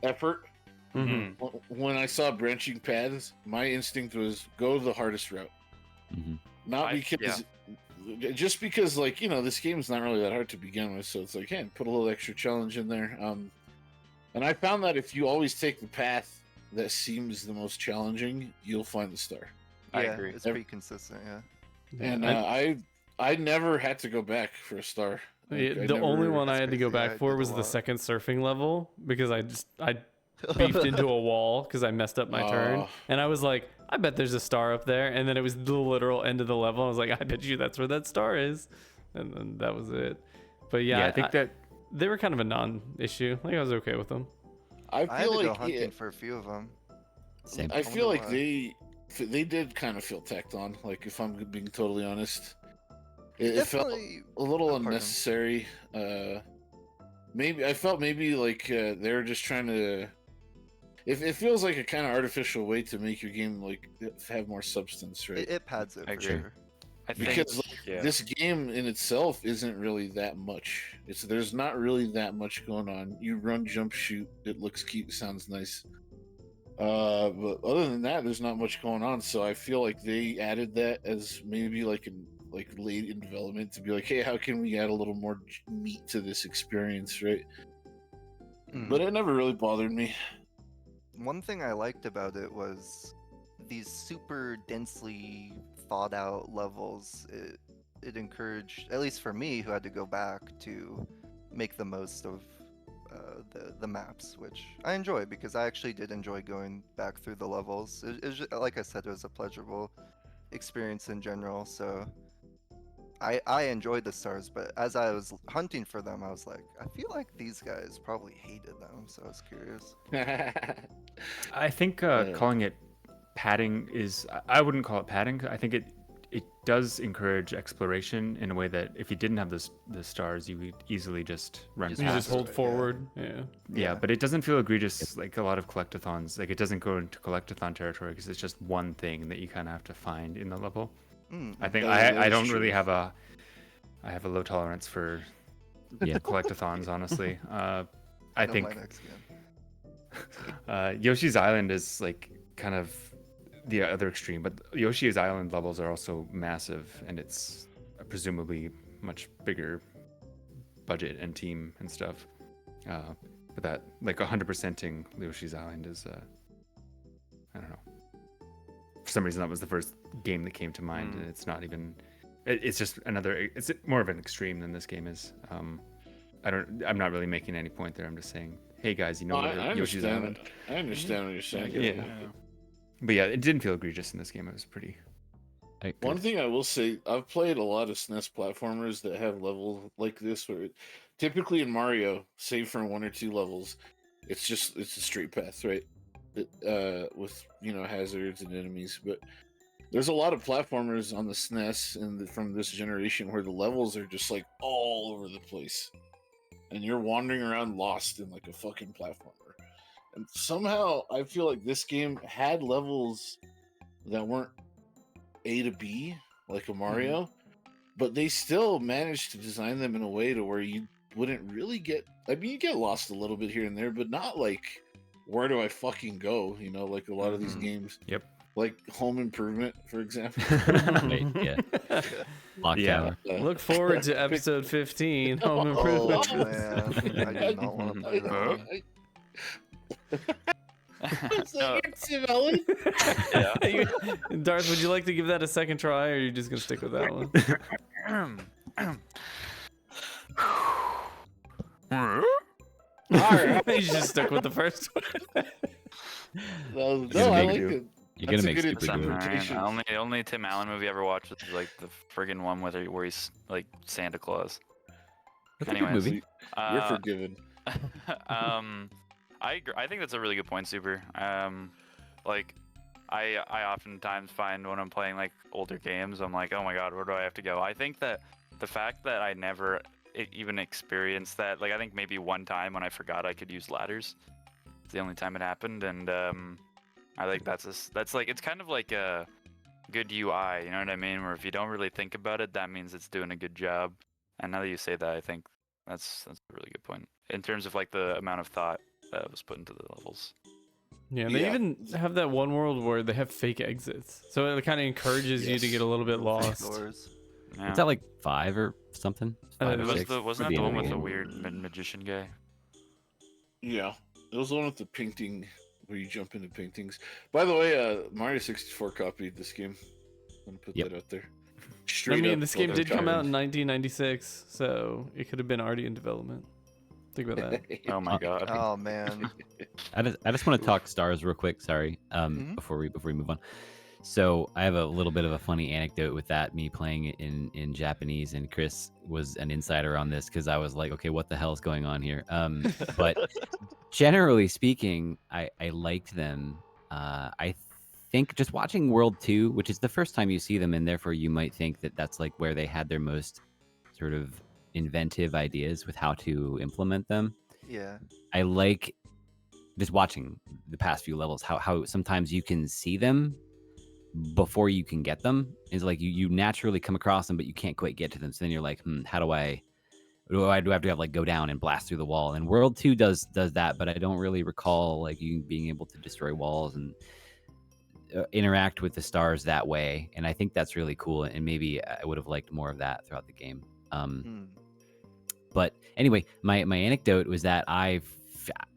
effort. Mhm. When I saw branching paths, my instinct was go the hardest route. Mhm. Not because, just because, like, you know, this game's not really that hard to begin with, so it's like, hey, put a little extra challenge in there. And I found that if you always take the path that seems the most challenging, you'll find the star. Yeah, I agree. it's pretty consistent. Yeah. And I never had to go back for a star. Like, I the only never- one I That's had to go crazy. I back for did a was the lot. second surfing level because I beefed into a wall because I messed up my turn, Oh. and I was like, I bet there's a star up there, and then it was the literal end of the level. I was like, I bet you that's where that star is, and then that was it. But yeah, I think that they were kind of a non-issue. Like I was okay with them. I I had to feel go like hunting for a few of them. Same. I feel wonder like why. they did kind of feel tacked on. Like, if I'm being totally honest, it felt Definitely a little pardon. unnecessary. Maybe I felt maybe like they were just trying to. It feels like a kind of artificial way to make your game like have more substance, right? It pads it I for agree. sure. I think Because like, this game in itself isn't really that much. There's not really that much going on. You run, jump, shoot. It looks cute, sounds nice. But other than that, there's not much going on. So I feel like they added that as maybe like late in development to be like, hey, how can we add a little more meat to this experience, right? Mm. But it never really bothered me. One thing I liked about it was these super densely thought out levels. It encouraged, at least for me, who had to go back, to make the most of the maps, which I enjoy because I actually did enjoy going back through the levels. It was just, like I said, it was a pleasurable experience in general. So I enjoyed the stars, but as I was hunting for them, I was like, I feel like these guys probably hated them. So I was curious. I think calling it padding is I wouldn't call it padding. I think it does encourage exploration in a way that if you didn't have the stars, you would easily just run Just You past. just hold it, yeah. forward. Yeah. Yeah, Yeah. but it doesn't feel egregious like a lot of collectathons. Like, it doesn't go into collectathon territory because it's just one thing that you kind of have to find in the level. Mm. I think That I is don't really true. have a low tolerance for Yeah. collectathons, honestly. I know think my next game. Yoshi's Island is like kind of the other extreme, but Yoshi's Island levels are also massive, and it's presumably much bigger budget and team and stuff. But that, like, 100%ing Yoshi's Island is, I don't know. For some reason, that was the first game that came to mind, and it's not even. It's just another. It's more of an extreme than this game is. I'm not really making any point there. I'm just saying, hey guys, you know No, what I Yoshi's understand. Island. I understand what you're saying. Yeah. But yeah, it didn't feel egregious in this game. It was pretty. One thing I will say, I've played a lot of SNES platformers that have levels like this, where typically in Mario, save for 1 or 2 levels, it's a straight path, right? With hazards and enemies. But there's a lot of platformers on the SNES and from this generation where the levels are just like all over the place, and you're wandering around lost in like a fucking platformer. And somehow I feel like this game had levels that weren't A to B like a Mario, but they still managed to design them in a way to where you wouldn't really get. I mean, you get lost a little bit here and there, but not like where do I fucking go? You know, like a lot of these Mhm. games. Yep. Like Home Improvement, for example. Right, yeah. Lock Yeah. tower. Look forward to episode 15, Home Oh Improvement. man, I do not want to play that one. It's No. like it's Ellen. Darth, would you like to give that a second try, or are you just gonna stick with that one? You just stuck with the first one. No, gonna I make like you. it. You're gonna That's a make good super good. interpretation. Only Tim Allen movie I ever watched was like the friggin' one where he's like Santa Claus. That's a good Anyways, movie. You're forgiven. I think that's a really good point, Super. Like I oftentimes find when I'm playing like older games, I'm like, oh my god, where do I have to go? I think that the fact that I never even experienced that, like I think maybe one time when I forgot I could use ladders, it's the only time it happened, and I think that's like it's kind of like a good UI, you know what I mean? Where if you don't really think about it, that means it's doing a good job. And now that you say that, I think that's a really good point in terms of like the amount of thought that was put into the levels. Yeah, and they Yeah. even have that one world where they have fake exits, so it kind of encourages you to Yes. get a little bit Fake lost. doors. Yeah. Is that like 5 or something? it 5 or was wasn't 6? wasn't At that the the end one of with the game. weird magician guy? Yeah. It was the one with the painting where you jump into paintings. By the way, Mario 64 copied this game. I'm gonna put Yep. that out there. I Straight mean, up, this game like, did come out in tired. 1996, so it could have been already in development. Think about that. Oh my god. Oh man. I just want to talk stars real quick. Sorry, Mhm. before we move on. So I have a little bit of a funny anecdote with that. Me playing it in Japanese, and Chris was an insider on this because I was like, okay, what the hell is going on here? But generally speaking, I liked them. I think just watching World 2, which is the first time you see them, and therefore you might think that that's like where they had their most sort of inventive ideas with how to implement them. Yeah. I like just watching the past few levels, how sometimes you can see them before you can get them. It's like you naturally come across them, but you can't quite get to them. So then you're like, how do I have to have like go down and blast through the wall? And World 2 does that, but I don't really recall like you being able to destroy walls and interact with the stars that way. And I think that's really cool. And maybe I would have liked more of that throughout the game. Hmm. But anyway, my anecdote was that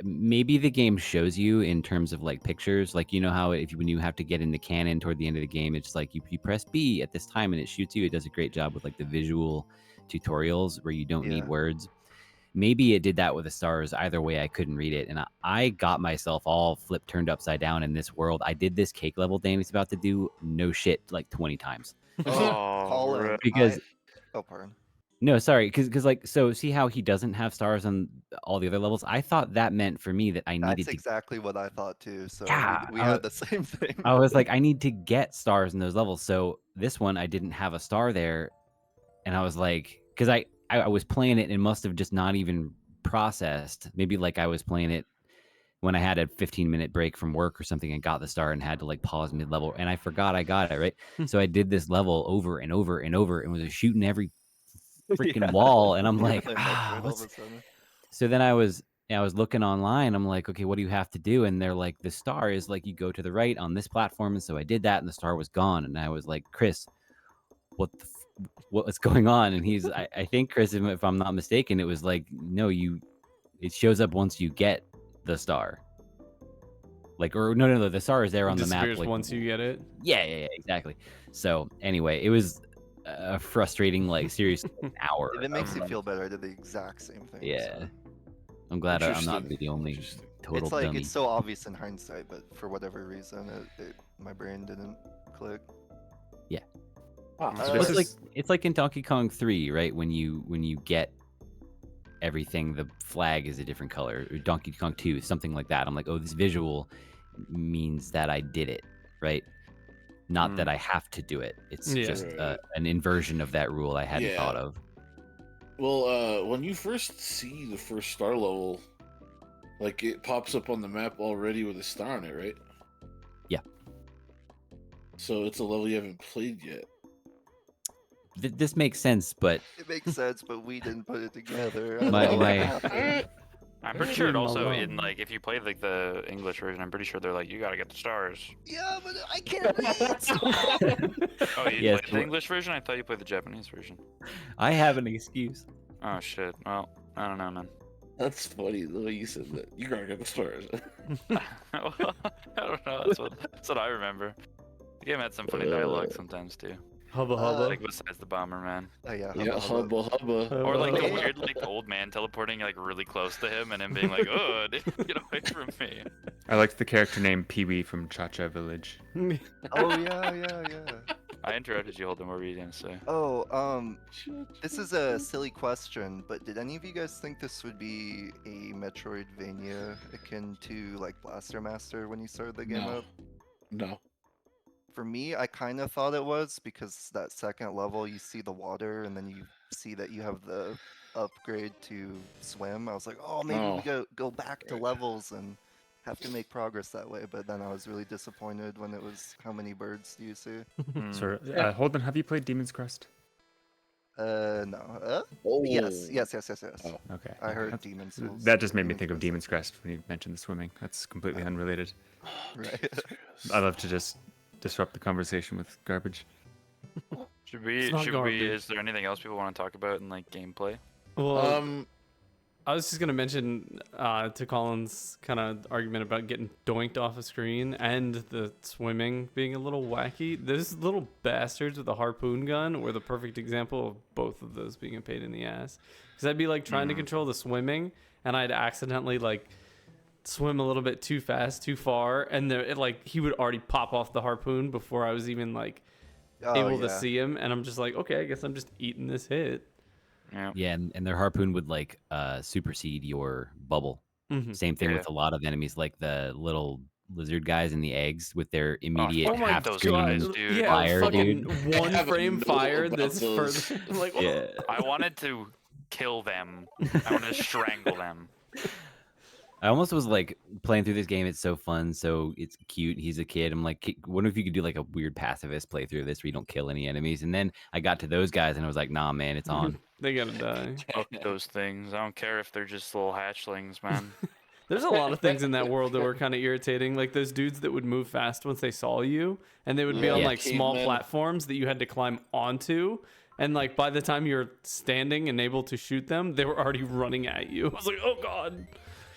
maybe the game shows you in terms of like pictures, like you know how when you have to get in the cannon toward the end of the game, it's like you press B at this time and it shoots you. It does a great job with like the visual tutorials where you don't need Yeah. words. Maybe it did that with the stars. Either way, I couldn't read it, and I got myself all turned upside down in this world. I did this cake level Danny's about to do, no shit, like 20 times. Oh, Colin, right. Because oh, pardon. no, sorry, because like, so see how he doesn't have stars on all the other levels? I thought that meant for me that I needed That's to. exactly what I thought too. So Yeah, we had the same thing. I was like, I need to get stars in those levels. So this one, I didn't have a star there, and I was like, because I was playing it and must have just not even processed. Maybe like I was playing it when I had a 15-minute break from work or something and got the star and had to like pause mid-level, and I forgot I got it, right? So I did this level over and over and over and was shooting every freaking Yeah. wall, and I'm You're like, playing Metroid all of what's... a sudden. So then I was looking online. I'm like, okay, what do you have to do? And they're like, the star is like you go to the right on this platform. And so I did that, and the star was gone. And I was like, Chris, what's going on? And he's, I think, Chris, if I'm not mistaken, it was like, no, it shows up once you get the star. Like, or no, the star is there on the map. Disappears Like, once you get it. yeah, exactly. So anyway, it was a frustrating, like, serious hour. If it makes you of- feel better, I did the exact same thing. Yeah. So. I'm glad I'm not Interesting. the only Interesting. total It's like dummy. it's so obvious in hindsight, but for whatever reason, my brain didn't click. Ah, So Well, this it's like in Donkey Kong 3, right? When you get everything, the flag is a different color. Or Donkey Kong 2, something like that. I'm like, oh, this visual means that I did it, right? Not that I have to do it. It's Yeah. just Right. an inversion of that rule I hadn't Yeah. thought of. Well, when you first see the first star level, like it pops up on the map already with a star on it, right? Yeah. So it's a level you haven't played yet. This makes sense, but It makes sense, but we didn't put it together. I My- don't know what my- happened. I'm pretty sure it also in Milon. like if you play like the English version, I'm pretty sure they're like you gotta get the stars. Yeah, but I can't read. Oh, you Yes, played the English version? I thought you played the Japanese version. I have an excuse. Oh shit. Well, I don't know, man. That's funny the way you said that. You gotta get the stars. I don't know. That's what I remember. The game had some funny dialogue sometimes too. Hubba Uh, hubba. Like besides the Bomberman. Yeah, Yeah, hubba hubba. Or like the Yeah. weird like old man teleporting like really close to him and him being like, "Oh, get away from me." I liked the character name Pee Wee from Cha Cha Village. Oh yeah. I interrupted you, Holden. What were you gonna say? Oh, this is a silly question, but did any of you guys think this would be a Metroidvania akin to like Blaster Master when you started the game No. up? No. For me, I kind of thought it was because that second level you see the water and then you see that you have the upgrade to swim. I was like, oh, maybe we go back to levels and have to make progress that way. But then I was really disappointed when it was how many birds do you see? Hmm. So, Holden, have you played Demon's Crest? No. Oh. Yes. Oh. Okay. I heard That's- Demon Souls. That just made me Demon's think of Crest. Demon's Crest when you mentioned the swimming. That's completely unrelated. Right. I love to just disrupt the conversation with garbage. Should we? It's not Should garbage. we? Is there anything else people want to talk about in like gameplay? Well, I was just gonna mention to Colin's kind of argument about getting doinked off a screen and the swimming being a little wacky. Those little bastards with a harpoon gun were the perfect example of both of those being a pain in the ass. Because I'd be like trying to control the swimming, and I'd accidentally like swim a little bit too fast, too far, and he would already pop off the harpoon before I was even like able to see him, and I'm just like, okay, I guess I'm just eating this hit. Yeah. Yeah, and their harpoon would like supersede your bubble. Mhm. Same thing Yeah. with a lot of enemies, like the little lizard guys in the eggs with their immediate Oh my half those screen guys, dude. Yeah, fire, fucking dude. one I frame know fire about that's those. further. I'm like, Yeah. I wanted to kill them. I wanted to strangle them. I almost was like playing through this game. It's so fun, so it's cute. He's a kid. I'm like, what if you could do like a weird pacifist playthrough of this where you don't kill any enemies? And then I got to those guys and I was like, nah, man, it's on. they gotta die. Fuck those things. I don't care if they're just little hatchlings, man. There's a lot of things in that world that were kind of irritating, like those dudes that would move fast once they saw you, and they would be on Yeah. like small Cavemen. platforms that you had to climb onto, and like by the time you're standing and able to shoot them, they were already running at you. I was like, oh god.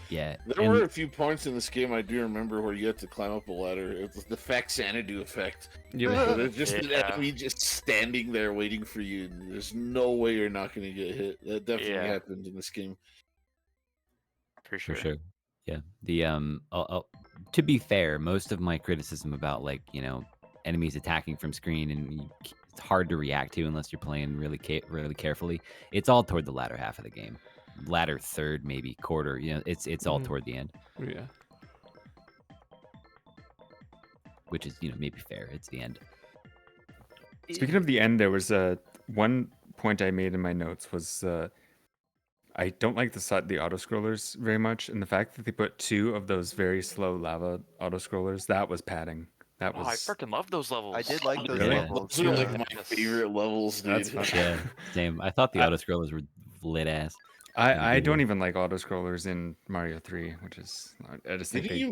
Yeah. There and- were a few points in this game I do remember where you had to climb up a ladder. It was the Xanadu effect. Yeah. There's just an Yeah. enemy just standing there waiting for you. And there's no way you're not going to get hit. That definitely Yeah. happened in this game. For sure. For sure. Yeah. The to be fair, most of my criticism about like, enemies attacking from screen and it's hard to react to unless you're playing really really carefully. It's all toward the latter half of the game. Latter third, maybe quarter, it's all Mhm. toward the end, Yeah. which is, maybe fair. It's the end. Speaking of the end, there was one point I made in my notes was I don't like the auto scrollers very much, and the fact that they put 2 of those very slow lava auto scrollers, that was padding. That Oh, was I freaking love those levels. I did like those Really? levels. Those are like yeah. my Yes. favorite levels, dude. That's fun. Yeah, same. I thought the auto scrollers were lit ass. I don't even like auto scrollers in Mario 3, which is I just think Didn't you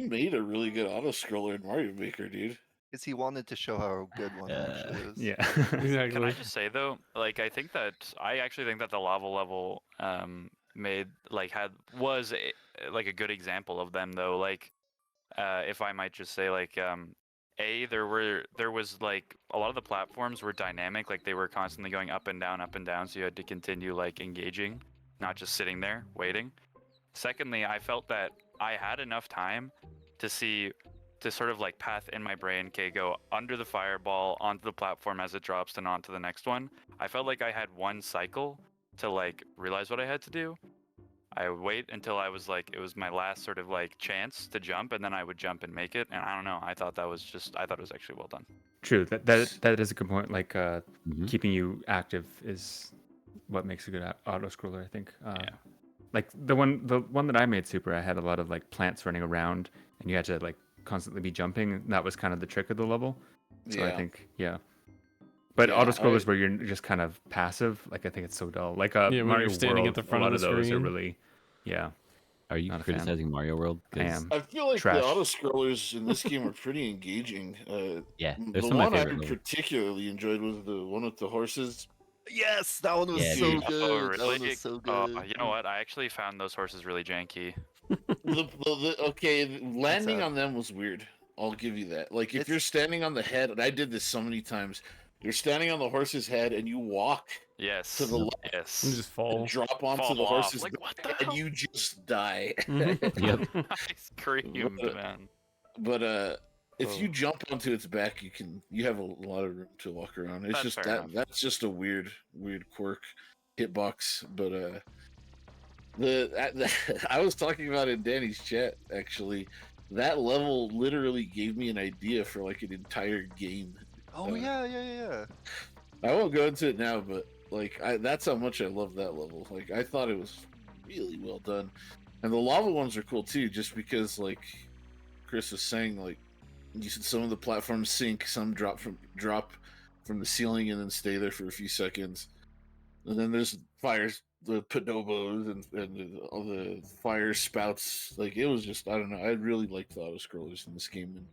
made a really good auto scroller in Mario Maker, dude. Because he wanted to show how good one actually is. yeah. Exactly. Can I just say though, like I actually think that the lava level was a good example of them though. Like if I might just say like there was like a lot of the platforms were dynamic, like they were constantly going up and down, so you had to continue like engaging, not just sitting there waiting. Secondly, I felt that I had enough time to sort of like path in my brain, okay, go under the fireball, onto the platform as it drops, then onto the next one. I felt like I had one cycle to like realize what I had to do. I would wait until it was my last sort of like chance to jump, and then I would jump and make it. And I don't know, I thought it was actually well done. True. That is a good point. Like Mhm. keeping you active is what makes a good auto scroller, I think. Yeah. Like the one that I made super, I had a lot of like plants running around, and you had to like constantly be jumping. And that was kind of the trick of the level. So I think But Yeah, auto scrollers where you're just kind of passive, like I think it's so dull. Like when you're Mario standing at World, the front a of lot the of those are screen. really Yeah, Are you Not a fan. criticizing Mario World? I 'Cause, am. I feel like Trash. the auto scrollers in this game are pretty engaging. Yeah, The they're some of my one I favorite levels. particularly enjoyed was the one with the horses. Yes, that one was Yeah, so dude. good. Oh, That one really? was so Oh, good. you know what? I actually found those horses really janky. Okay, landing sad. on them was weird. I'll give you that. Like if It's- you're standing on the head, and I did this so many times, you're standing on the horse's head and you walk Yes. to the left And Yes. just fall. and drop onto Fall the off. horse's Like, what the back, and hell? you just die. Yep. I screamed, What? man. But if you Oh. jump onto its back, you have a lot of room to walk around. It's That's just fair enough. that's just a weird quirk hitbox. But I was talking about in Danny's chat actually. That level literally gave me an idea for like an entire game. Oh yeah. I won't go into it now, but like that's how much I love that level. Like I thought it was really well done, and the lava ones are cool too. Just because like Chris was saying, like you said, some of the platforms sink, some drop from the ceiling and then stay there for a few seconds, and then there's fires, the padobos and all the fire spouts. Like it was just I don't know. I really liked the auto scrollers in this game, and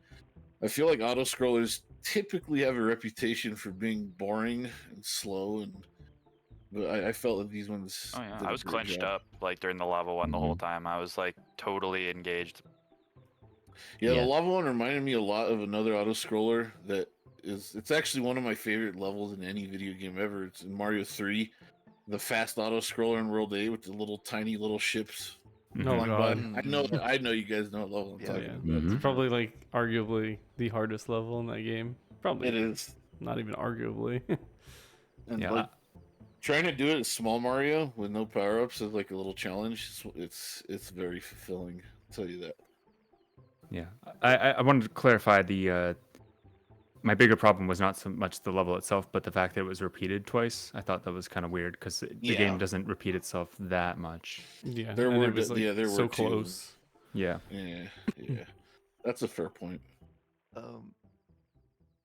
I feel like auto scrollers typically have a reputation for being boring and slow, but I felt that these ones. Oh yeah, did I a was great clenched job. up like during the lava one the whole time. I was like totally engaged. Yeah, Yeah. the lava one reminded me a lot of another auto scroller it's actually one of my favorite levels in any video game ever. It's in Mario 3, the fast auto scroller in World 8 with the little tiny little ships. Oh flying by. god. I know you guys know what level I'm Yeah. talking Yeah. about. Mhm. It's probably like arguably the hardest level in that game. Probably It is. not even arguably. And Yeah. like trying to do it as small Mario with no power ups is like a little challenge. It's very fulfilling, I'll tell you that. Yeah, I wanted to clarify the my bigger problem was not so much the level itself, but the fact that it was repeated twice. I thought that was kind of weird because the Yeah. game doesn't repeat itself that much. Yeah. There and were it was like there so were two. close. Yeah, Yeah. That's a fair point.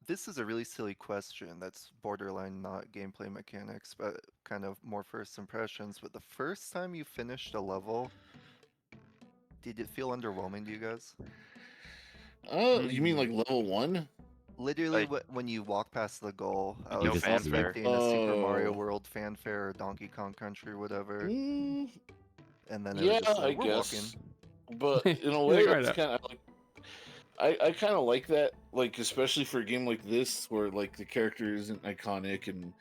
This is a really silly question that's borderline not gameplay mechanics, but kind of more first impressions. But the first time you finished a level, did it feel underwhelming to you guys? Oh, you mean like level 1? Literally, Like- when you walk past the goal, I No was fanfare. expecting a Super Mario Oh. World fanfare or Donkey Kong Country, whatever, Mm, and then it yeah, was just I like, we're guess. walking. But in a You're way, like, that's kind of like I kind of like that, like especially for a game like this where like the character isn't iconic and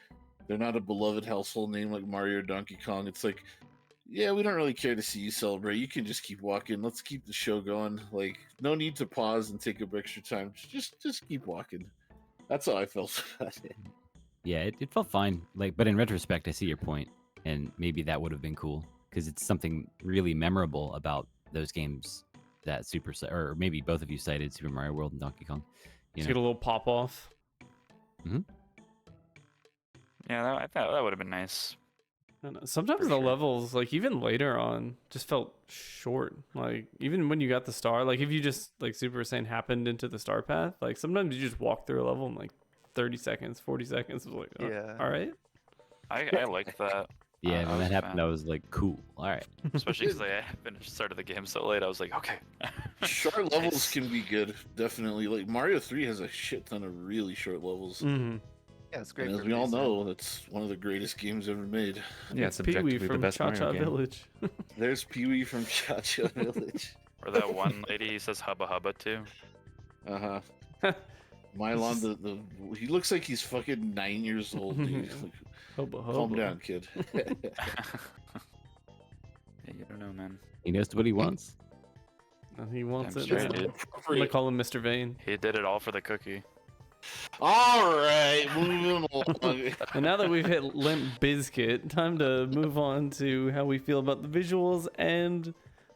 they're not a beloved household name like Mario or Donkey Kong. It's like, yeah, we don't really care to see you celebrate. You can just keep walking. Let's keep the show going. Like, no need to pause and take up extra time. Just keep walking. That's how I felt about it. Yeah, it felt fine. Like, but in retrospect, I see your point, and maybe that would have been cool because it's something really memorable about those games that or maybe both of you cited Super Mario World and Donkey Kong. You Just know? get a little pop off. Yeah, I thought that would have been nice. I don't know. Sometimes For the sure. levels, like even later on, just felt short. Like even when you got the star, like if you just like Super was saying happened into the star path, like sometimes you just walk through a level in like 30 seconds, 40 seconds. It was like, oh, Yeah. all right. I liked that. Yeah, I when was that a happened, fan. I was like, cool. All right. Especially because I started the game so late. I was like, okay. Short levels Nice. can be good, definitely. Like Mario 3 has a shit ton of really short levels. Mm-hmm. Yeah, it's great. And as for we all racing. know, that's one of the greatest games ever made. yeah, it's Pee-wee objectively the from best Cha Mario Cha game. Village. There's Pee-wee from Cha-Cha Village. Or that one lady says hubba hubba too. Uh-huh. Milon, he looks like he's fucking 9 years old, dude. Like, Hobo, calm hobo. down, kid. Yeah, you don't know, man. He knows what he wants. He wants Damn it. straight, man. dude. I'm gonna call him Mr. Vane. He did it all for the cookie. All right, moving along. And now that we've hit Limp Bizkit, time to move on to how we feel about the visuals and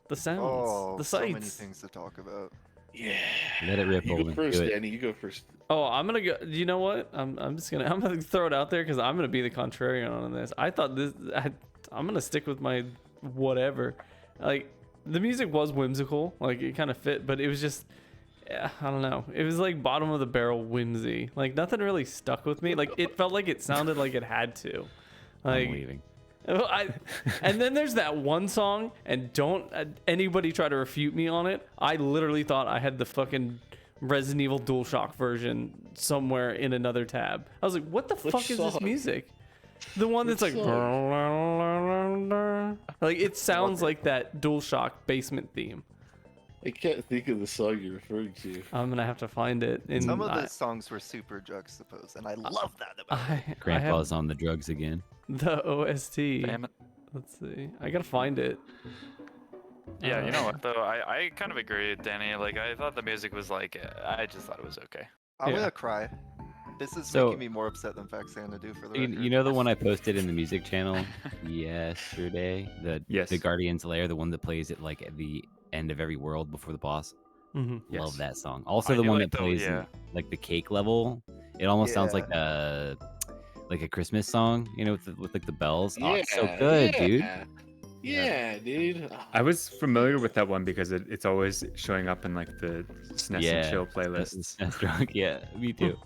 the sounds, Oh, the so many sights. things to talk about. Yeah. Let it rip, You go Olin. first, Do it. Danny. You go first. Oh, I'm gonna go. You know what? I'm gonna throw it out there because I'm gonna be the contrarian on this. I thought I'm gonna stick with my whatever. Like the music was whimsical, like it kind of fit, but it was just, yeah, I don't know. It was like bottom of the barrel whimsy. Like nothing really stuck with me. Like it felt like it sounded like it had to. I'm Like leaving. And then there's that one song, and don't anybody try to refute me on it. I literally thought I had the fucking Resident Evil DualShock version somewhere in another tab. I was like, what the Which fuck is this song? music? The one that's Which like, like it sounds like that DualShock basement theme. I can't think of the song you're referring to. I'm gonna have to find it. And Some of the songs were super juxtaposed, and I love that about it. I have Grandpa's on the drugs again. the OST. Damn it. Let's see. I gotta find it. Yeah, you know what though? I kind of agree with Danny. Like I thought the music was like I just thought it was okay. I'm Yeah. gonna cry. This is So- making me more upset than Faxana do for the You, record. you know the one I posted in the music channel yesterday? Yes. The Guardian's Lair, the one that plays at like at the end of every world before the boss. Mm-hmm. Yes. Love that song. Also, I the do one like that the- plays yeah. in, like the cake level. It almost sounds Yeah. like a Christmas song, you know, with like the bells. Oh, it's so good, dude. Yeah, dude. I was familiar with that one because it's always showing up in like the SNES and Chill playlists. That's drunk. Yeah, me too.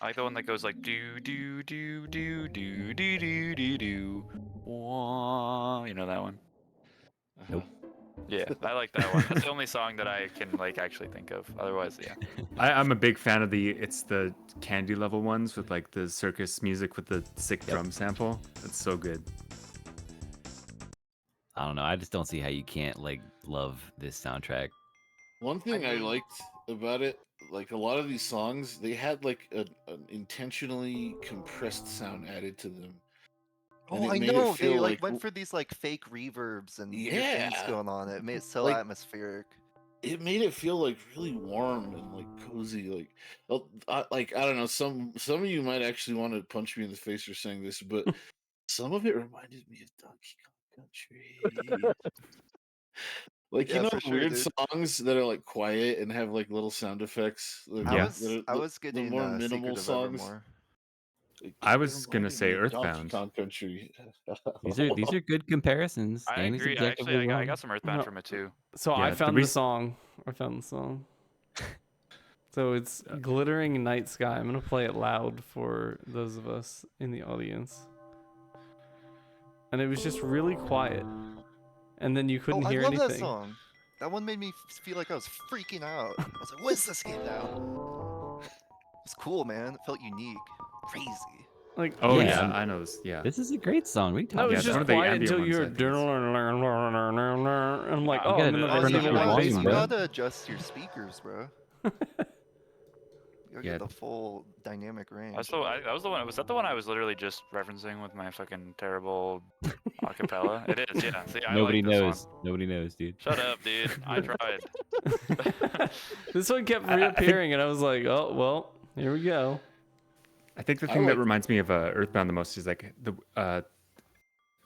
I like the one that goes like do do do do do do do do do. Wah. You know that one? Nope. Yeah, I like that one. That's the only song that I can like actually think of. Otherwise, yeah. I'm a big fan of the candy level ones with like the circus music with the sick drum sample. It's so good. I don't know. I just don't see how you can't like love this soundtrack. One thing I mean- liked about it, like a lot of these songs, they had like an intentionally compressed sound added to them. And Oh, it I made it know. They feel like went for these like fake reverbs and weird things Yeah. going on. It made it so Like- atmospheric. It made it feel like really warm and like cozy. Like, I don't know. Some of you might actually want to punch me in the face for saying this, but some of it reminded me of Donkey Kong Country. Like, Yeah, you know, for sure, weird dude. songs that are like quiet and have like little sound effects. Like, Yeah. I was getting more Secret minimal of songs. Evermore. Like, I it was gonna reminded say me of Donkey Earthbound. Kong Country. These are good comparisons. I Danny's agree. objectively Actually, I wrong. got some Earthbound No. from it too. So Yeah, I the found the reas- song. I found the song. So it's Glittering Night Sky. I'm gonna play it loud for those of us in the audience. And it was just really quiet. And then you couldn't Oh, I hear love anything. that song. That one made me feel like I was freaking out. I was like, "What is this game now?" It's cool, man. It felt unique, crazy. Like, Oh Yeah. yeah, I know. Yeah. This is a great song. What are you no, talking it's Yeah, just one of the quiet ambient until you ones, I heard. think And I'm like, You oh, gotta I'm in the turn Resident up Evil your you volume, basement. bro. gotta adjust your speakers, bro. You gotta Yeah. get the full dynamic range. That was the one. Was that the one I was literally just referencing with my fucking terrible acapella? It is. Yeah. See, I Nobody like this knows. One. Nobody knows, dude. Shut up, dude. I tried. This one kept I think- reappearing, and I was like, oh, well, here we go. I think the I thing that like- reminds me of Earthbound the most is like the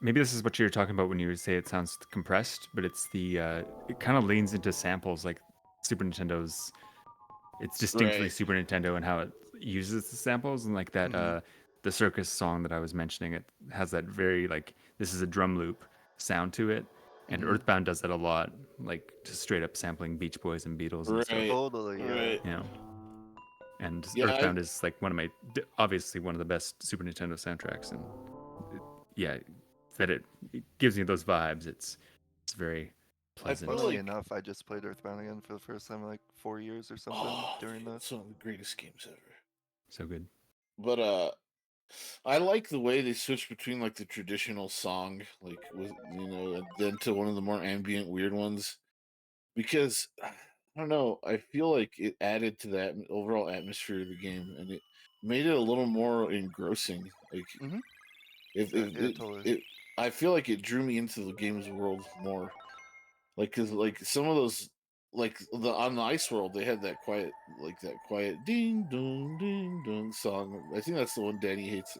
maybe this is what you're talking about when you say it sounds compressed, but it's the it kind of leans into samples like Super Nintendo's. It's distinctly Right. Super Nintendo and how it uses the samples, and like that the circus song that I was mentioning, it has that very like this is a drum loop sound to it, and Earthbound does that a lot, like just straight up sampling Beach Boys and Beatles and stuff. Right. Totally, yeah. Right. You know. And Yeah, Earthbound is like one of my obviously one of the best Super Nintendo soundtracks, and yeah, that it gives me those vibes. It's very pleasant. feel Funnily like- enough, I just played Earthbound again for the first time in like 4 years or something Oh, during the. it's one of the greatest games ever. So good. But I like the way they switch between like the traditional song, like with and then to one of the more ambient weird ones, because I don't know, I feel like it added to that overall atmosphere of the game, and it made it a little more engrossing. Like Mhm. if Yeah, it, totally. I feel like it drew me into the game's world more. Like, cause like some of those, like on the Ice World, they had that quiet ding dong song. I think that's the one Danny hates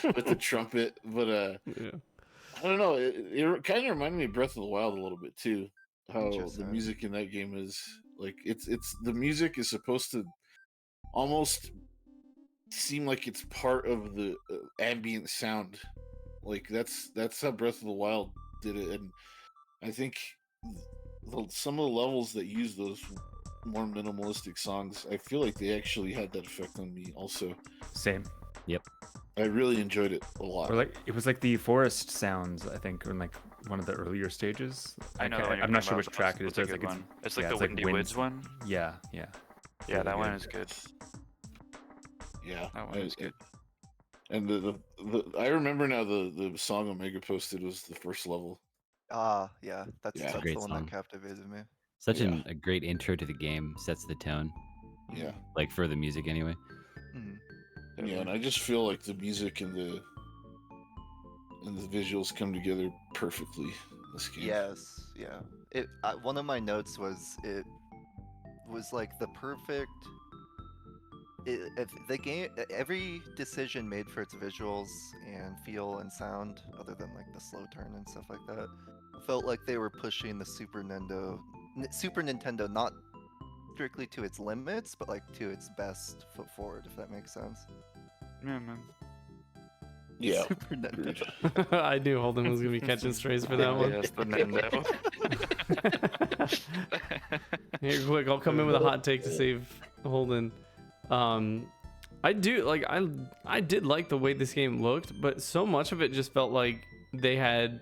with the trumpet. But Yeah. I don't know. It kind of reminded me of Breath of the Wild a little bit too. How the Interesting. music in that game is like it's the music is supposed to almost seem like it's part of the ambient sound. Like that's how Breath of the Wild did it, and I think some of the levels that use those more minimalistic songs, I feel like they actually had that effect on me also. Same. I really enjoyed it a lot. Or like it was like the forest sounds, I think, in like one of the earlier stages. I know. the one you're I'm not sure talking which about. track it is. It's a But good it's one. It's yeah, like the it's like Windy winds. Woods one. Yeah. Yeah, really that one good. is good. Yeah, That one is good. And the I remember now the song Omega posted was the first level. Yeah, Yeah. that's Great the one song. that captivated me. Such Yeah. a great intro to the game, sets the tone, Yeah, like for the music anyway. Mhm. yeah, and I just feel like the music and the visuals come together perfectly in this game. Yes, yeah. One of my notes was it was like the perfect. If the game, every decision made for its visuals and feel and sound, other than like the slow turn and stuff like that, felt like they were pushing the Super Nintendo not strictly to its limits, but like to its best foot forward, if that makes sense. Yeah, man. Yeah. Super Nintendo. I knew Holden was gonna be catching strays for that one. Yes, the Nintendo. Here, quick, I'll come in with a hot take to save Holden. I do like I did like the way this game looked, but so much of it just felt like they had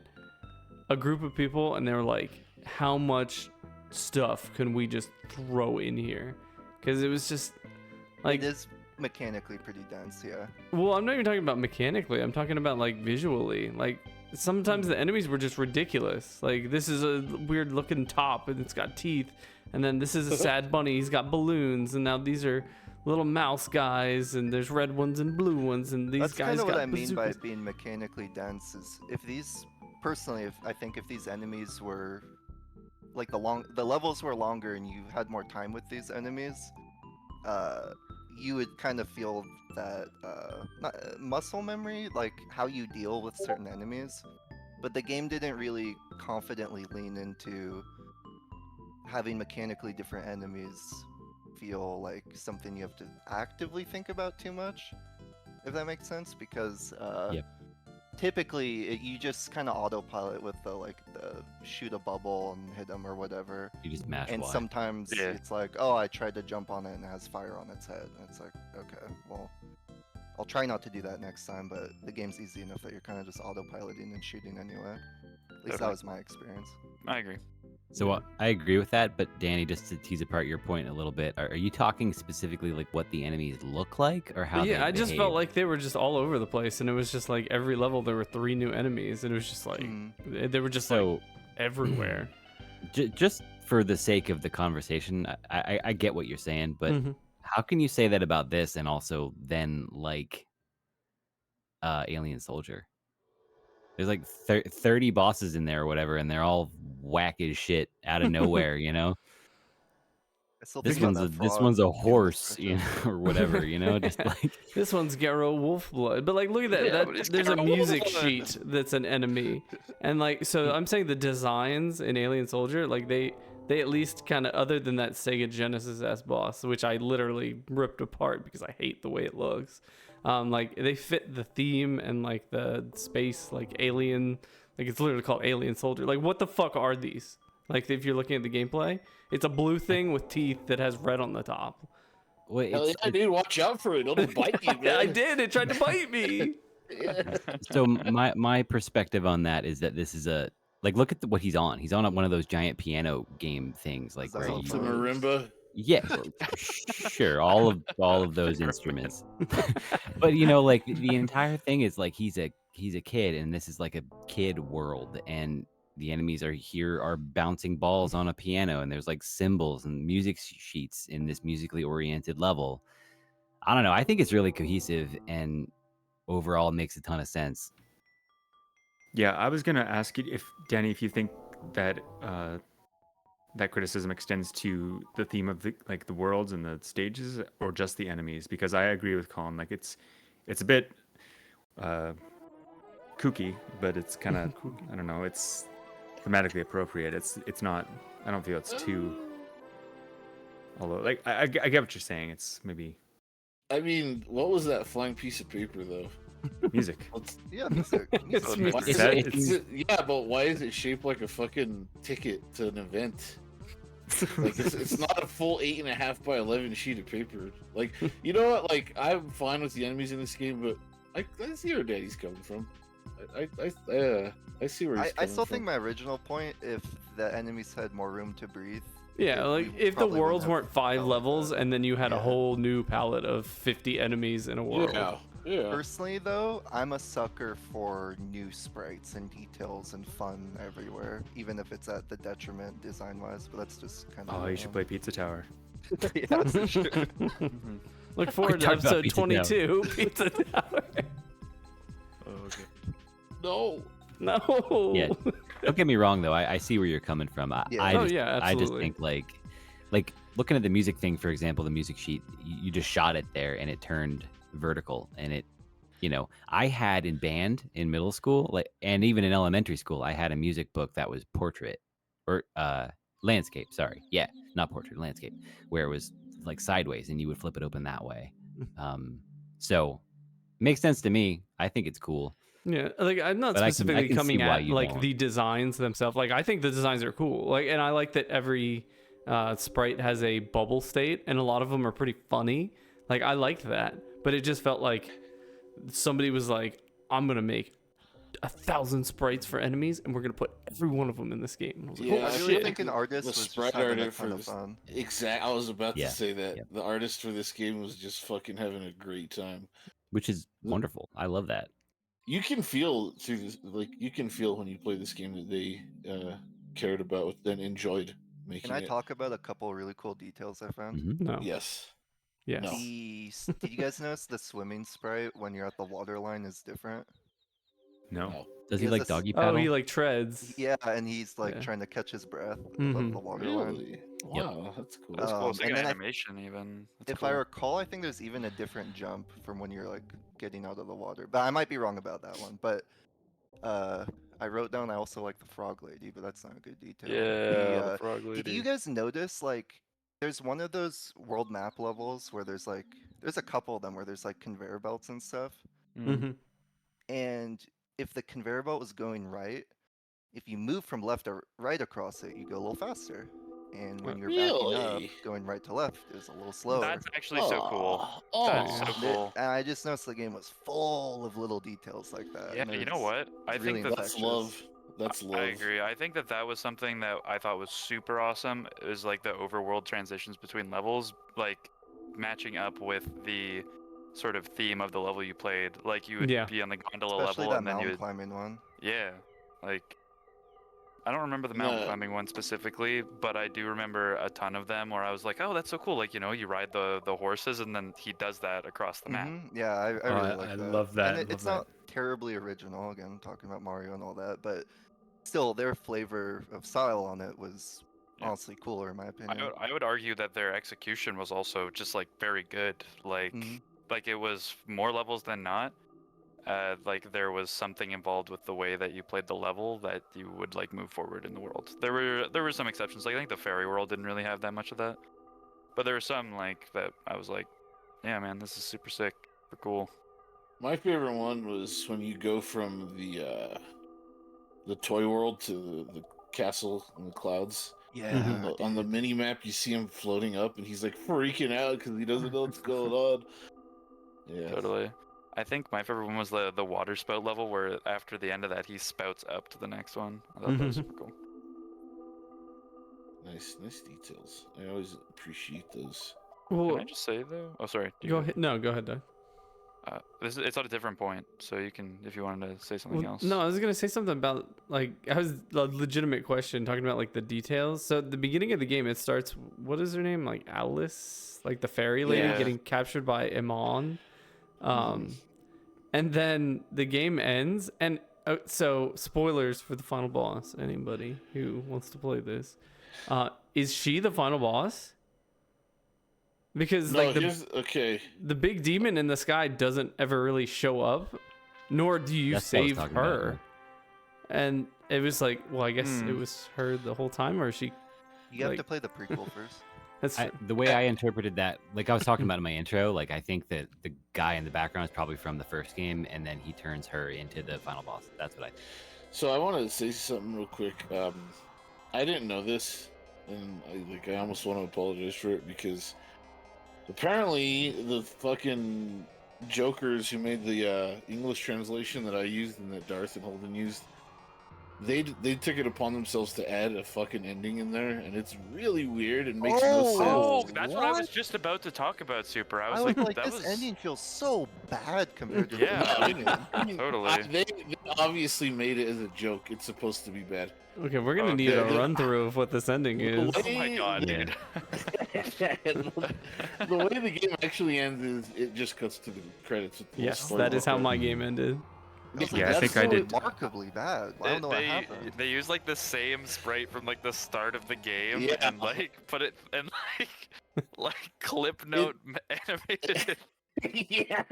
a group of people and they were like, how much stuff can we just throw in here? Because it was just like, It is mechanically pretty dense, yeah. well, I'm not even talking about mechanically. I'm talking about like visually. Like sometimes the enemies were just ridiculous. Like this is a weird looking top and it's got teeth, and then this is a sad bunny. He's got balloons, and now these are little mouse guys, and there's red ones and blue ones, and these That's guys kind of got what I mean by bazookas. it being mechanically dense. Is if these, personally, I think if these enemies were like the levels were longer and you had more time with these enemies, you would kind of feel that muscle memory, like how you deal with certain enemies. But the game didn't really confidently lean into having mechanically different enemies feel like something you have to actively think about too much, if that makes sense, because Yep. typically you just kind of autopilot with the shoot a bubble and hit them or whatever, You just mash and Y. sometimes Yeah. it's like, oh, I tried to jump on it and it has fire on its head, and it's like, okay, well, I'll try not to do that next time, but the game's easy enough that you're kind of just autopiloting and shooting anyway. At least that Definitely. was my experience. I agree. So I agree with that, but Danny, just to tease apart your point a little bit, are you talking specifically like what the enemies look like, or how? Yeah, they I just behave? felt like they were just all over the place, and it was just like every level there were 3 new enemies, and it was just like they were just like so. everywhere. Just for the sake of the conversation, I get what you're saying, but Mhm. how can you say that about this and also then like Alien Soldier? There's like 30 bosses in there or whatever, and they're all whack as shit out of nowhere, you know? I still This think about one's that this frog one's a doing this horse, you impression. know, or whatever, you know, just like This one's Garrow Wolfblood, but like look at that. Yeah, that but it's there's a Garrow music Wolfblood. sheet that's an enemy, and like so I'm saying the designs in Alien Soldier, like they at least kind of, other than that Sega Genesis S boss, which I literally ripped apart because I hate the way it looks. Like they fit the theme and like the space, like alien, like it's literally called Alien Soldier. Like what the fuck are these? Like if you're looking at the gameplay, it's a blue thing with teeth that has red on the top. well, Hell yeah, dude, watch out for it. It'll bite you, man. I did. It tried to bite me. Yeah. so my perspective on that is that this is a like look at what he's on. He's on one of those giant piano game things, like where Xylophone. It's a you, marimba. yeah, sure, all of those instruments. But you know, like the entire thing is like he's a kid, and this is like a kid world, and the enemies are bouncing balls on a piano, and there's like cymbals and music sheets in this musically oriented level. I don't know. I think it's really cohesive and overall makes a ton of sense. Yeah, I was gonna ask you if Danny, if you think that that criticism extends to the theme of the worlds and the stages, or just the enemies, because I agree with Colin. Like it's a bit kooky, but it's kind of I don't know. It's thematically appropriate. It's not. I don't feel it's too. Although, like I get what you're saying. It's maybe I mean, what was that flying piece of paper though? music. Yeah, music. It's Music. music. Is It's- it- yeah, but why is it shaped like a fucking ticket to an event? Like it's not a full 8.5 by 11 sheet of paper. Like, you know what? Like, I'm fine with the enemies in this game, but I see where Daddy's coming from. I see where he's I coming still from. think my original point, if the enemies had more room to breathe. Yeah, like we if the probably wouldn't worlds have weren't 5 felt like levels that. and then you had a Yeah. whole new palette of 50 enemies in a world. Yeah. Personally, though, I'm a sucker for new sprites and details and fun everywhere, even if it's at the detriment design-wise. But that's just kind of. Oh, you should play Pizza Tower. Yeah, for sure. Look forward to talked about episode Pizza Tower. 22, Pizza Tower. Oh, okay. No. No. Yeah. Don't get me wrong though. I see where you're coming from. Yeah. I Oh, just, yeah, I just absolutely. think like looking at the music thing, for example, the music sheet, you just shot it there and it turned vertical, and it, I had in band in middle school, like, and even in elementary school, I had a music book that was portrait or landscape. Sorry, yeah, not portrait, landscape, where it was like sideways, and you would flip it open that way. So makes sense to me. I think it's cool. Yeah, like I'm not But I specifically can see coming why at you like don't. the designs themselves. Like I think the designs are cool. Like, and I like that every sprite has a bubble state, and a lot of them are pretty funny. Like I liked that, but it just felt like somebody was like, "I'm gonna make 1,000 sprites for enemies, and we're gonna put every one of them in this game." And I was like, Yeah, "Oh I I really shit!" think an artist the was just sprite having a art for ton of this- fun. I was about Yeah, to say that yep. the artist for this game was just fucking having a great time. Which is wonderful. I love that. You can feel through this, like you can feel when you play this game that they cared about and enjoyed making Can I it. talk about a couple really cool details I found? Mhm. No. Yes. Yes. No. Did you guys notice the swimming sprite when you're at the water line is different? No. No. Does He he has like this- doggy Oh, paddle? he like treads. Yeah, and he's like Yeah. trying to catch his breath Mhm. above the water line. Really? Wow, that's cool. That's cool. It's like and an then animation, even. That's if cool. I recall, I think there's even a different jump from when you're like getting out of the water. But I might be wrong about that one. But I wrote down I also like the frog lady, but that's not a good detail. Yeah, The, the frog lady. did you guys notice like there's one of those world map levels where there's a couple of them where there's like conveyor belts and stuff. Mm-hmm. And if the conveyor belt was going right, if you move from left to right across it, you go a little faster. And when you're backing up, Really? going right to left is a little slower. That's actually so cool. Oh, That's so And cool. and I just noticed the game was full of little details like that. Yeah, and you know it's what? I really think that that's infectious. love. That's love. I agree. I think that was something that I thought was super awesome. It was like the overworld transitions between levels, like matching up with the sort of theme of the level you played. Like you would Yeah. be on the gondola Especially level, that and then you mountain would, climbing one. yeah, like I don't remember the mountain No. climbing one specifically, but I do remember a ton of them where I was like, oh, that's so cool. Like, you ride the horses, and then he does that across the map. Yeah, I really like I that. love that. And it's not terribly original. Again, talking about Mario and all that, but still, their flavor of style on it was Yeah. honestly cooler in my opinion. I would argue that their execution was also just like very good. Like Mhm. like it was more levels than not. Like there was something involved with the way that you played the level that you would like move forward in the world. There were some exceptions. Like I think the fairy world didn't really have that much of that, but there were some like that I was like, yeah, man, this is super sick, super cool. My favorite one was when you go from the toy world to the castle in the clouds. Yeah. On the mini map, you see him floating up, and he's like freaking out because he doesn't know what's going on. Yeah. Totally. I think my favorite one was the water spout level, where after the end of that he spouts up to the next one. I thought that was super cool. Nice details. I always appreciate those. Well, Can I just say though? Oh, sorry. go ahead. No, go ahead, Doug. It's at a different point, so you can, if you wanted to say something Well, else. no, I was gonna say something about like I was a legitimate question talking about like the details. So at the beginning of the game, it starts. What is her name? Like Alice, like the fairy lady Yeah. getting captured by Iman. And then the game ends, and so spoilers for the final boss. Anybody who wants to play this, is she the final boss? Because No, like okay. the big demon in the sky doesn't ever really show up, nor do you That's what I was save talking about, her. And it was like, well, I guess Hmm. it was her the whole time, or is she? You have like- to play the prequel first. That's true. The way I interpreted that, like I was talking about in my intro, like I think that the guy in the background is probably from the first game, and then he turns her into the final boss. That's what I think. So I want to say something real quick. I didn't know this, and I almost want to apologize for it because apparently the fucking jokers who made the English translation that I used and that Darth and Holden used, they took it upon themselves to add a fucking ending in there, and it's really weird and makes no sense. Oh, that's what I was what? just about to talk about, Super. I was I was like, like, that this was ending feels so bad compared to Yeah. the beginning. totally. They obviously made it as a joke. It's supposed to be bad. Okay, we're gonna need Okay. a run through of what this ending is. Oh my god, Yeah. dude. The way the game actually ends is it just cuts to the credits. with the Yes, story that is how before. my game ended. I was Yeah, I like, think that's I so did- remarkably bad. I don't know what happened. They use like the same sprite from like the start of the game Yeah. and like put it and like clip note animated. Yeah,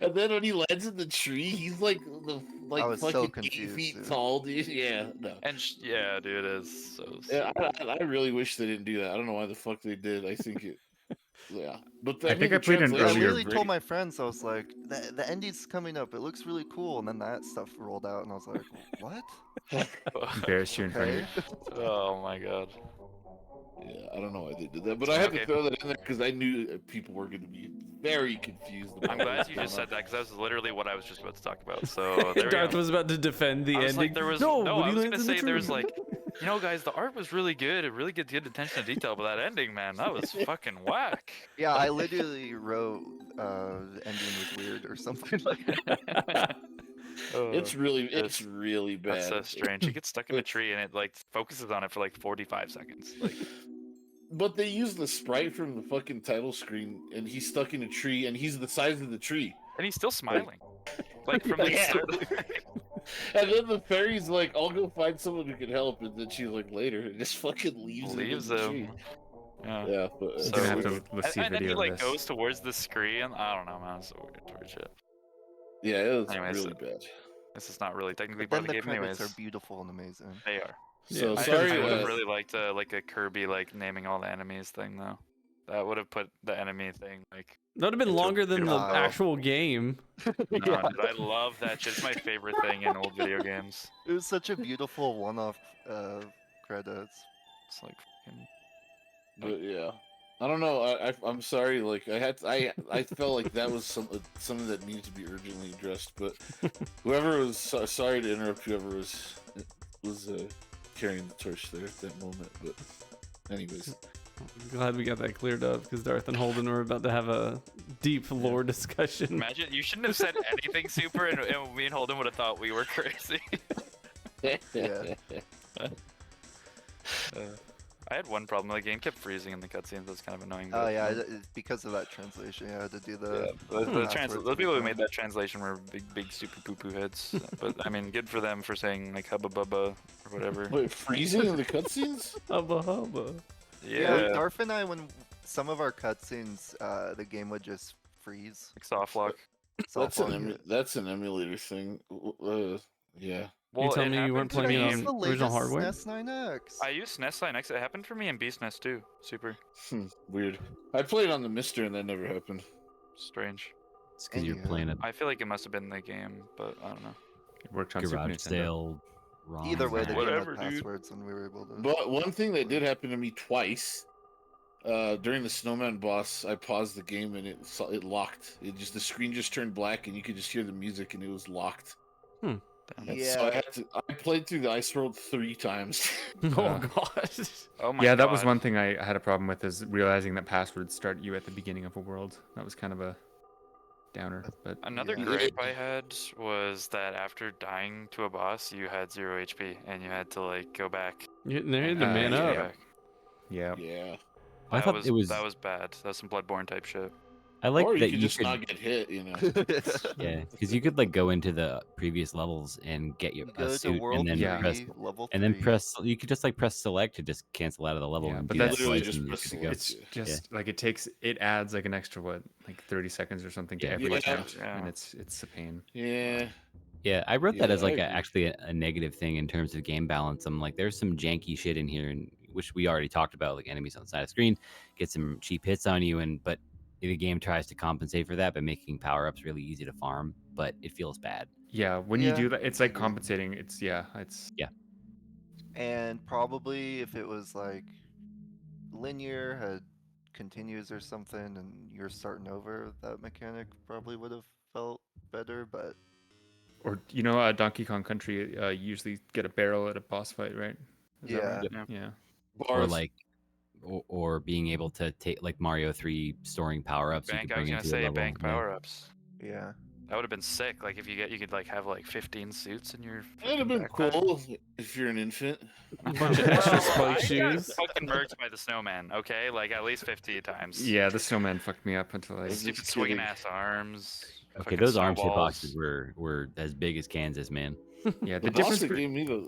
and then when he lands in the tree, he's like I was so fucking 8 confused, feet dude. tall, dude. Yeah, no. And yeah, dude, it is so. Yeah, I really wish they didn't do that. I don't know why the fuck they did. I think it. Yeah, but I think I the played an I translation earlier is literally great. told my friends, I was like, the ending's coming up. It looks really cool. And then that stuff rolled out, and I was like, what? Embarrass you in front of Okay. your Oh my god. Yeah, I don't know why they did that, but I had Okay. to throw that in there because I knew people were going to be very confused. I'm about glad what's you going just on. said that because that was literally what I was just about to talk about. So there we Darth go. was about to defend the I was ending. like, there was no, no. when I he was lands gonna in the say there was tree. like, you know, guys, the art was really good. It really good attention to detail, but that ending, man, that was fucking whack. Yeah, I literally wrote the ending was weird or something like that. It's really That's bad. so strange. He gets stuck in a tree and it like focuses on it for like 45 seconds. Like, But they use the sprite from the fucking title screen, and he's stuck in a tree, and he's the size of the tree. and he's still smiling. Like from the Yeah. start. And then the fairy's like, "I'll go find someone who can help," and then she's like, later, and just fucking leaves Leaves him. In the tree. him. Yeah. Yeah, but You're So gonna have weird. to see a And then he video like of this. goes towards the screen. I don't know, man. It's so weird towards shit. yeah, it was Anyways, really bad. This is not really technically But part then of the the game, credits anyways. are beautiful and amazing. They are. So Yeah, sorry. I would have uh, really liked like a Kirby like naming all the enemies thing though. That would have put the enemy thing like. That would have been into a longer than the beautiful bow. actual game. No, dude, I love that shit. It's my favorite thing in old video games. It was such a beautiful one-off credits. It's like fucking. But yeah, I don't know. I'm sorry. Like I felt like that was something that needed to be urgently addressed. But whoever was sorry to interrupt whoever was carrying the torch there at that moment. But anyways, Glad we got that cleared up because Darth and Holden were about to have a deep lore discussion. Imagine you shouldn't have said anything super, and me and Holden would have thought we were crazy. Yeah. I had one problem. The game kept freezing in the cutscenes. That's kind of annoying. Oh but, yeah, it's because of that translation. I had to do the. Those passwords people who every made time. that translation were big super poo poo heads. But I mean, good for them for saying like hubba bubba or whatever. wait, freezing in the cutscenes? Hubba hubba. Yeah, Yeah, Darth and I, when some of our cutscenes, the game would just freeze. like soft lock. That's an emulator thing. Yeah. Well, tell it me you weren't happened to playing it me on in- the original latest hardware? SNES 9X. I used SNES Line X. It happened for me in Beast SNES too. Super Weird. I played on the Mister and that never happened. strange. It's because you're Anywho. playing a I feel like it must have been the game, but I don't know. It worked on Super garage Nintendo. sale. ROM Either way, the game Whatever, had dude. passwords, and we were able to. But one thing that did happen to me twice, during the snowman boss, I paused the game and it locked. The screen just turned black and you could just hear the music and it was locked. And so I played through the ice world 3 times. Oh god. Oh my Yeah, god. that was one thing I had a problem with is realizing that passwords start you at the beginning of a world. That was kind of a downer, but Another Yeah. gripe I had was that after dying to a boss, you had 0 HP and you had to like go back. You need to Uh, man yeah. up. back. yeah. Yeah. I That thought was, it was. that was bad. That was some Bloodborne type shit. I like or that you could just not get hit, you know. Yeah, because you could like go into the previous levels and get your Go a to suit World and then 3, Yeah. press level 3. and then press. You could just like press select to just cancel out of the level Yeah, and but do that's that literally twice just and you're press good to go. select. It's just like it adds like an extra like 30 seconds or something to Yeah, every yeah. attempt, Yeah. and it's a pain. Yeah. Yeah, I wrote that Yeah, as like I agree. actually a negative thing in terms of game balance. I'm like, there's some janky shit in here, and which we already talked about, like enemies on the side of the screen, get some cheap hits on you, but the game tries to compensate for that by making power ups really easy to farm, but it feels bad. Yeah, when Yeah, you do that, it's I like agree. compensating. It's And probably if it was like linear, had continues or something, and you're starting over, that mechanic probably would have felt better. But Or Donkey Kong Country, you usually get a barrel at a boss fight, right? Is that yeah, right? Yeah. Yeah. Or Bars. like, or being able to take like Mario 3 storing power ups you Bank. could I was bring gonna into a say level. bank Yeah. power ups. yeah. That would have been sick. Like if you could like have like 15 suits in your. That'd have fucking been backpack. cool if you're an infant. A bunch of extra Well, spike I got shoes. fucking murked by the snowman. Okay, like at least 50 times. Yeah, the snowman fucked me up until I. Just Stupid swinging kidding. ass arms. Okay, fucking those arm snowballs. hitboxes were as big as Kansas, man. Yeah, The the boss difference. that gave me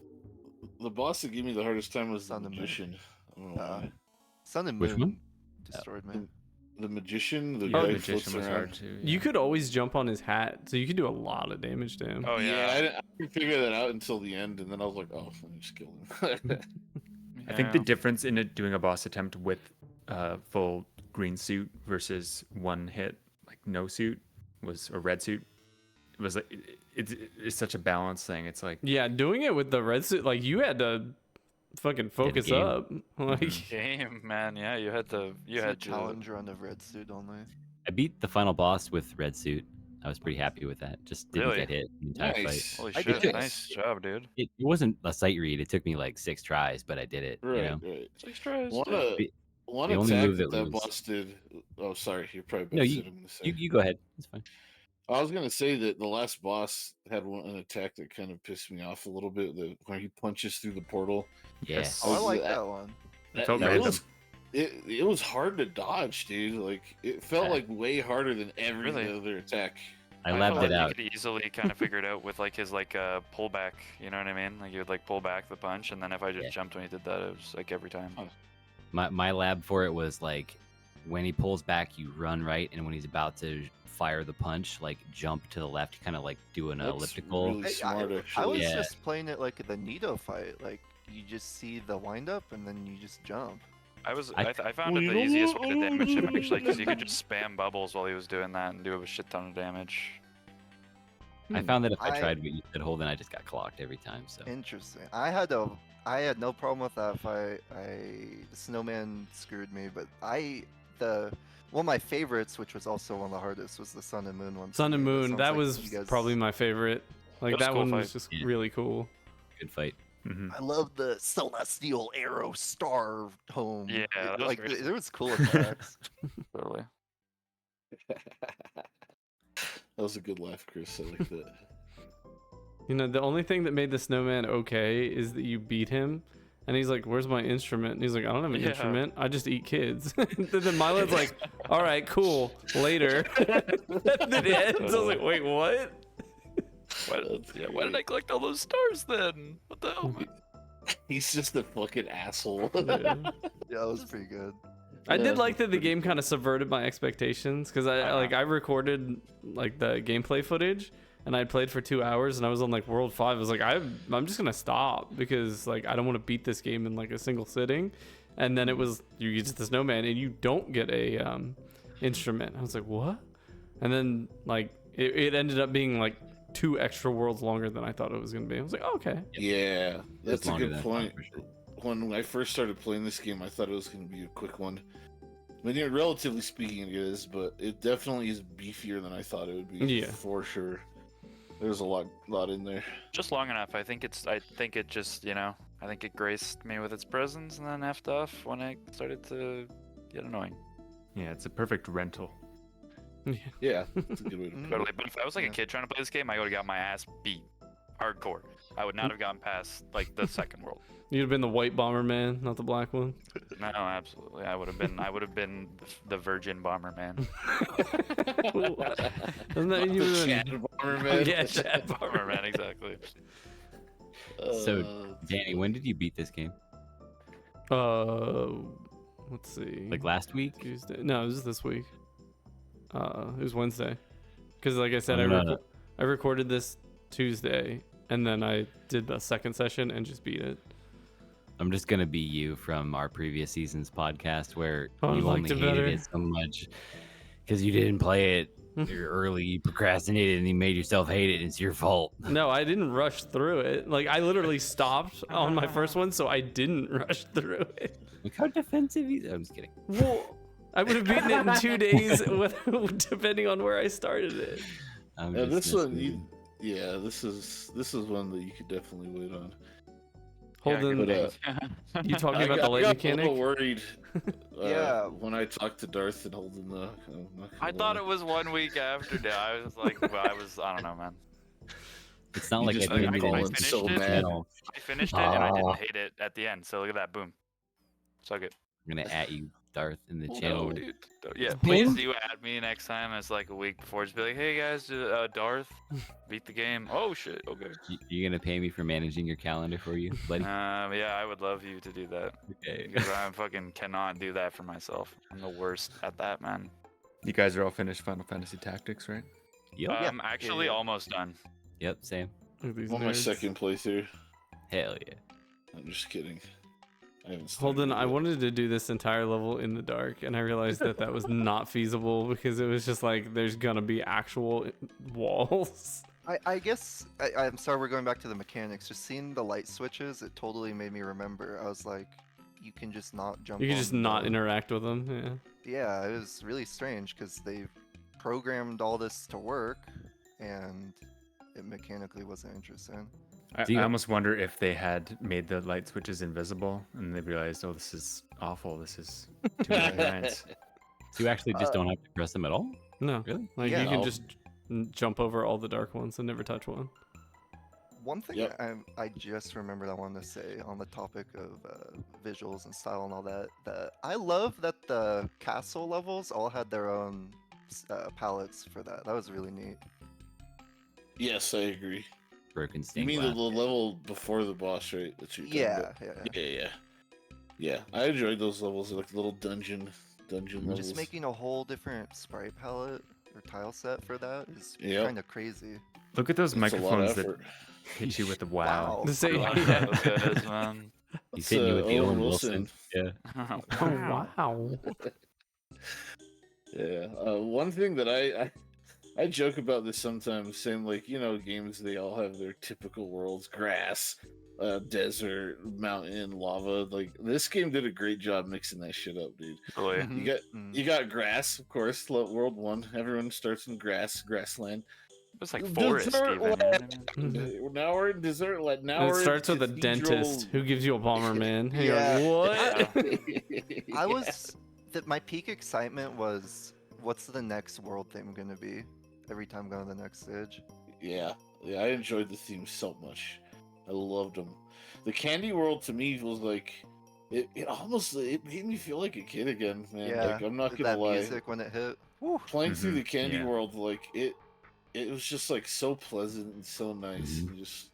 the boss that gave me the hardest time was the Sun and Moon. magician. I don't know why. Sun and Which Moon one? destroyed me. The magician, the Yeah, guy the who magician floats was around. hard too. You yeah. could always jump on his hat, so you could do a lot of damage to him. Oh yeah. I didn't figure that out until the end, and then I was like, oh, I just killed him. I think the difference in it doing a boss attempt with full green suit versus one hit, like no suit, was a red suit. It was like it's such a balance thing. It's like Yeah, doing it with the red suit, like you had to fucking focus game. up. Like, game, man. Yeah, you had to. You It's a had to. challenge run of red suit only. I beat the final boss with red suit. I was pretty happy with that. Just didn't Really? get hit the entire fight. Nice. Holy I shit! did. Nice job, dude. It wasn't a sight read. It took me like 6 tries, but I did it. Right, You know? right. 6 tries. One, The- one the only attack move that that was- boss did. Oh, sorry. You're probably No, better you- than I'm gonna say. You go ahead. It's fine. I was gonna say that the last boss had an attack that kind of pissed me off a little bit. Where he punches through the portal. Yeah. Yes. Oh, I was like that- that one. It felt it random. was it was hard to dodge, dude. Like it felt Yeah. like way harder than every Really? other attack. I felt labbed like it out. You could easily kind of figure it out with like his like pullback. You know what I mean? Like you would like pull back the punch, and then if I just Yeah. jumped when he did that, it was like every time. Oh. My lab for it was like when he pulls back, you run right, and when he's about to fire the punch, like jump to the left, you kind of like do an That's elliptical. really smart, I actually. was Yeah. just playing it like the Nito fight. Like you just see the windup and then you just jump. I I- found it the easiest way to damage him actually, because you could just spam bubbles while he was doing that and do a shit ton of damage. I found that if I I- tried what you said, Holden, I just got clocked every time. So Interesting. I had no problem with that fight. The snowman screwed me, but one of my favorites, which was also one of the hardest, was the Sun and Moon one. Sun and It Moon, sounds that like was you guys- probably my favorite. Like That was a that cool one fight. was just Yeah. really cool. good fight. Mhm. I love the celestial arrow star home. Yeah, that was like great. there was cool attacks. Totally. That was a good laugh, Chris. I like that. You know, the only thing that made the snowman okay is that you beat him, and he's like, "Where's my instrument?" And he's like, "I don't have an Yeah. instrument. I just eat kids." And then Milon's like, "All right, cool. Later." And then it ends. I was like, "Wait, what?" Why did I collect all those stars then? What the hell? He's just a fucking asshole. Yeah. Yeah, that was pretty good. I Yeah. did like that the game kind of subverted my expectations because I recorded like the gameplay footage and I played for 2 hours and I was on like World 5. I was like, I'm just gonna stop because like I don't want to beat this game in like a single sitting. And then it was you use the snowman and you don't get a instrument. I was like, what? And then like it ended up being like 2 extra worlds longer than I thought it was gonna be. I was like, oh, okay. Yeah, that's It's a longer good than I thought, point. for sure. When I first started playing this game, I thought it was going to be a quick one. I mean, relatively speaking, it is, but it definitely is beefier than I thought it would be. Yeah. For sure. There's a lot in there. Just long enough. I think it just, I think it graced me with its presence and then effed off when it started to get annoying. Yeah, it's a perfect rental. Yeah, that's a good way to put it. Totally. But if I was like Yeah. a kid trying to play this game, I would have got my ass beat hardcore. I would not have gotten past like the second world. You'd have been the white Bomberman, not the black one. No, absolutely. I would have been the virgin Bomberman. Doesn't that mean you would've Chad been- Bomberman. Yeah, Chad Bomberman, exactly. So, Danny, when did you beat this game? Let's see. Like last week? Tuesday. No, it was this week. It was Wednesday. Because like I said, Oh, no. I recorded this Tuesday, and then I did the second session and just beat it. I'm just gonna be you from our previous season's podcast where Oh, I you liked only it better. hated it so much because you didn't play it You're early, you procrastinated, and you made yourself hate it. It's your fault. No, I didn't rush through it. Like, I literally stopped on my first one, so I didn't rush through it. Look how defensive he's. I'm just kidding. Well, I would have beaten it in 2 days, depending on where I started it. I'm Yeah, just this one, messing this is one that you could definitely wait on. Holden, But, you talking about the light I got a mechanic? little worried. Yeah. When I talked to Darth and Holden, I thought it was 1 week after. I was like, I don't know, man. It's not You like just I made didn't Colin finished so it. mad. I finished it and I didn't hate it at the end. So look at that, boom. Suck it. I'm gonna at you, Darth, in the No, channel. dude. Yeah, Boom. please do add me next time. It's like a week before. Just be like, hey guys, Darth beat the game. Oh shit. Okay. You're gonna pay me for managing your calendar for you, buddy? Yeah, I would love you to do that Okay. because I fucking cannot do that for myself. I'm the worst at that, man. You guys are all finished Final Fantasy Tactics, right? Yep. I'm actually yeah. almost done. Yep. Same. Look at these I'm on my nerds. second playthrough. Hell yeah. I'm just kidding. I haven't started Holden, it I yet. wanted to do this entire level in the dark, and I realized that was not feasible because it was just like there's gonna be actual walls. I guess I'm sorry we're going back to the mechanics. Just seeing the light switches, it totally made me remember. I was like, you can just not jump. You can on just not the- interact with them. Yeah, it was really strange because they programmed all this to work, and it mechanically wasn't interesting. Do you- I almost wonder if they had made the light switches invisible and they realized, oh, this is awful. This is too many lines. So you actually just don't have to press them at all? Yeah. No. Really? Like Yeah. you can just jump over all the dark ones and never touch one. One thing Yep. I just remembered I wanted to say on the topic of visuals and style and all that, that I love that the castle levels all had their own palettes for that. That was really neat. Yes, I agree. Broken You stained mean the glass. level before the boss, right? That you're talking Yeah, about? yeah. Yeah. I enjoyed those levels, like little dungeon levels. Just making a whole different sprite palette or tile set for that is Yep. kind of crazy. Look at those It's a lot of microphones that effort. hit you with the wow. To say, I yeah. love those, man. He's It's, hitting you with the Owen Owen Wilson. Yeah. Oh, wow. Yeah. One thing that I joke about this sometimes, saying like, games, they all have their typical worlds: grass, desert, mountain, lava. Like this game did a great job mixing that shit up, dude. Really. Mhm. You got grass, of course. World 1, everyone starts in grassland. It's like forest even. Mhm. Now we're in desert land. Now And it we're in starts with a cathedral- dentist who gives you a Bomberman. And you're Yeah. like, what? I was my peak excitement was, what's the next world theme gonna be? Every time going to the next stage. Yeah, I enjoyed the theme so much. I loved them. The Candy World to me was like, it made me feel like a kid again, man. Yeah, Like I'm not with gonna that lie. music when it hit. Woo. Playing through Mhm, the Candy yeah. World, like it was just like so pleasant and so nice. Mhm. And just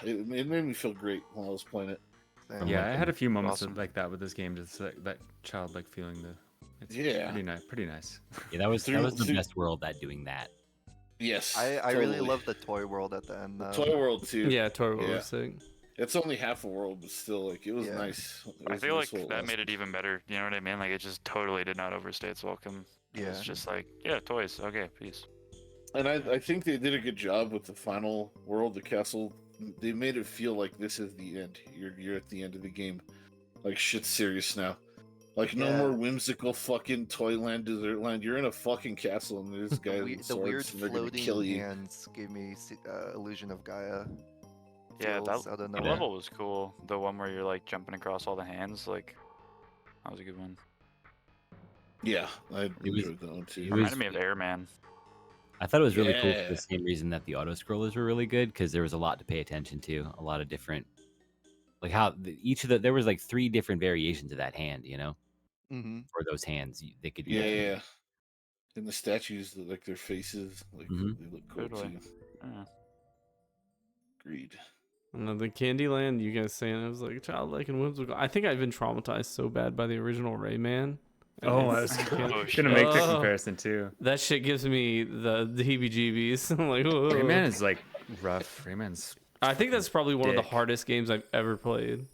it made me feel great when I was playing it. Same. Yeah, I had a few moments Awesome. like that with this game, just like that childlike feeling. It's Yeah. pretty nice. Yeah, that was Through- the through- best world at doing that. Yes, I really totally. love the toy world at the end. The Though. Toy World too. Yeah, totally Yeah. sick. It's only half a world, but still, like it was Yeah. nice. It I was feel nice like while that lasted. made it even better. You know what I mean? Like it just totally did not overstay its welcome. Yeah. It's just like, yeah, toys. Okay, peace. And I think they did a good job with the final world, the castle. They made it feel like this is the end. You're at the end of the game. Like shit's serious now. Like no Yeah. more whimsical fucking Toyland, Desertland. You're in a fucking castle and there's guys with The weird swords and they're gonna floating kill you. hands gave me illusion of Gaia. Yeah, feels that out of the nowhere. level was cool. The one where you're like jumping across all the hands, like that was a good one. Yeah, I was- enjoyed that one too. it was- Reminded me of Airman. I thought it was really cool for Yeah. the same reason that the auto scrollers were really good because there was a lot to pay attention to, a lot of different, like how each of there was like 3 different variations of that hand, Mm-hmm. for those hands. They could do Yeah, that. yeah. And the statues, like their faces, like Mhm. they look cool Totally. too. Yeah. Agreed. The Candyland, you guys saying it was like childlike and whimsical. I think I've been traumatized so bad by the original Rayman. and Oh, I it's- was Oh, gonna shit. make the Oh. comparison too. that shit gives me the heebie-jeebies. I'm like, whoa. Rayman is like rough. Rayman's I think that's probably one of the dick. hardest games I've ever played.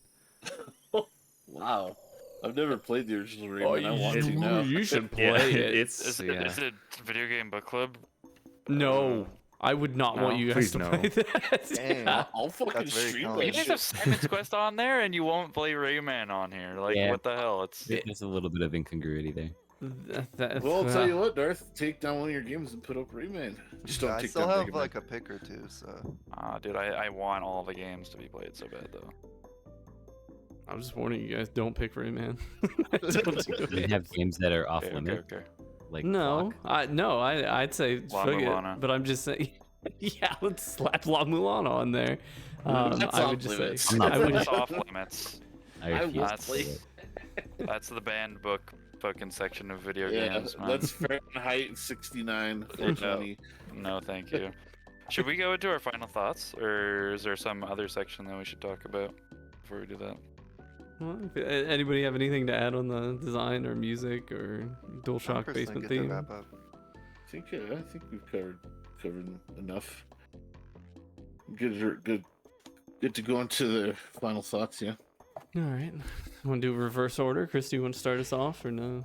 Wow. I've never played the original Oh, Rayman. I want to now. you should Yeah, play it. It's Is it video game book club? No, I would not want No, you guys please to no. play that. Dang. I'll fucking That's very stream common. You that guys have shit. Simon's Quest on there, and you won't play Rayman on here. Like, Yeah. what the hell? It's There's a little bit of incongruity there. Well, I'll tell you what, Darth, take down one of your games and put up Rayman. Just don't I take still down have Mega Man. like a pick or two, so dude, I want all the games to be played so bad though. I'm just warning you guys, don't pick Rayman. Don't do We it. have games that are off Okay, limit. okay. Like No, Clock. I'd say La fuck it, Mulana. but I'm just saying, yeah, let's slap La Mulana on there. That's I off would just limits. say, I'm not I would, That's off limits. I I refuse will to play- play it. That's the banned book fucking section of video Yeah, games, man. that's Fahrenheit 69, 420. No, thank you. Should we go into our final thoughts, or is there some other section that we should talk about before we do that? well, anybody have anything to add on the design or music or I'm DualShock personally basement good to theme? wrap up. I think we've covered enough. Good to go into the final thoughts. Yeah. All right, want to do reverse order? Chris, do you want to start us off or no?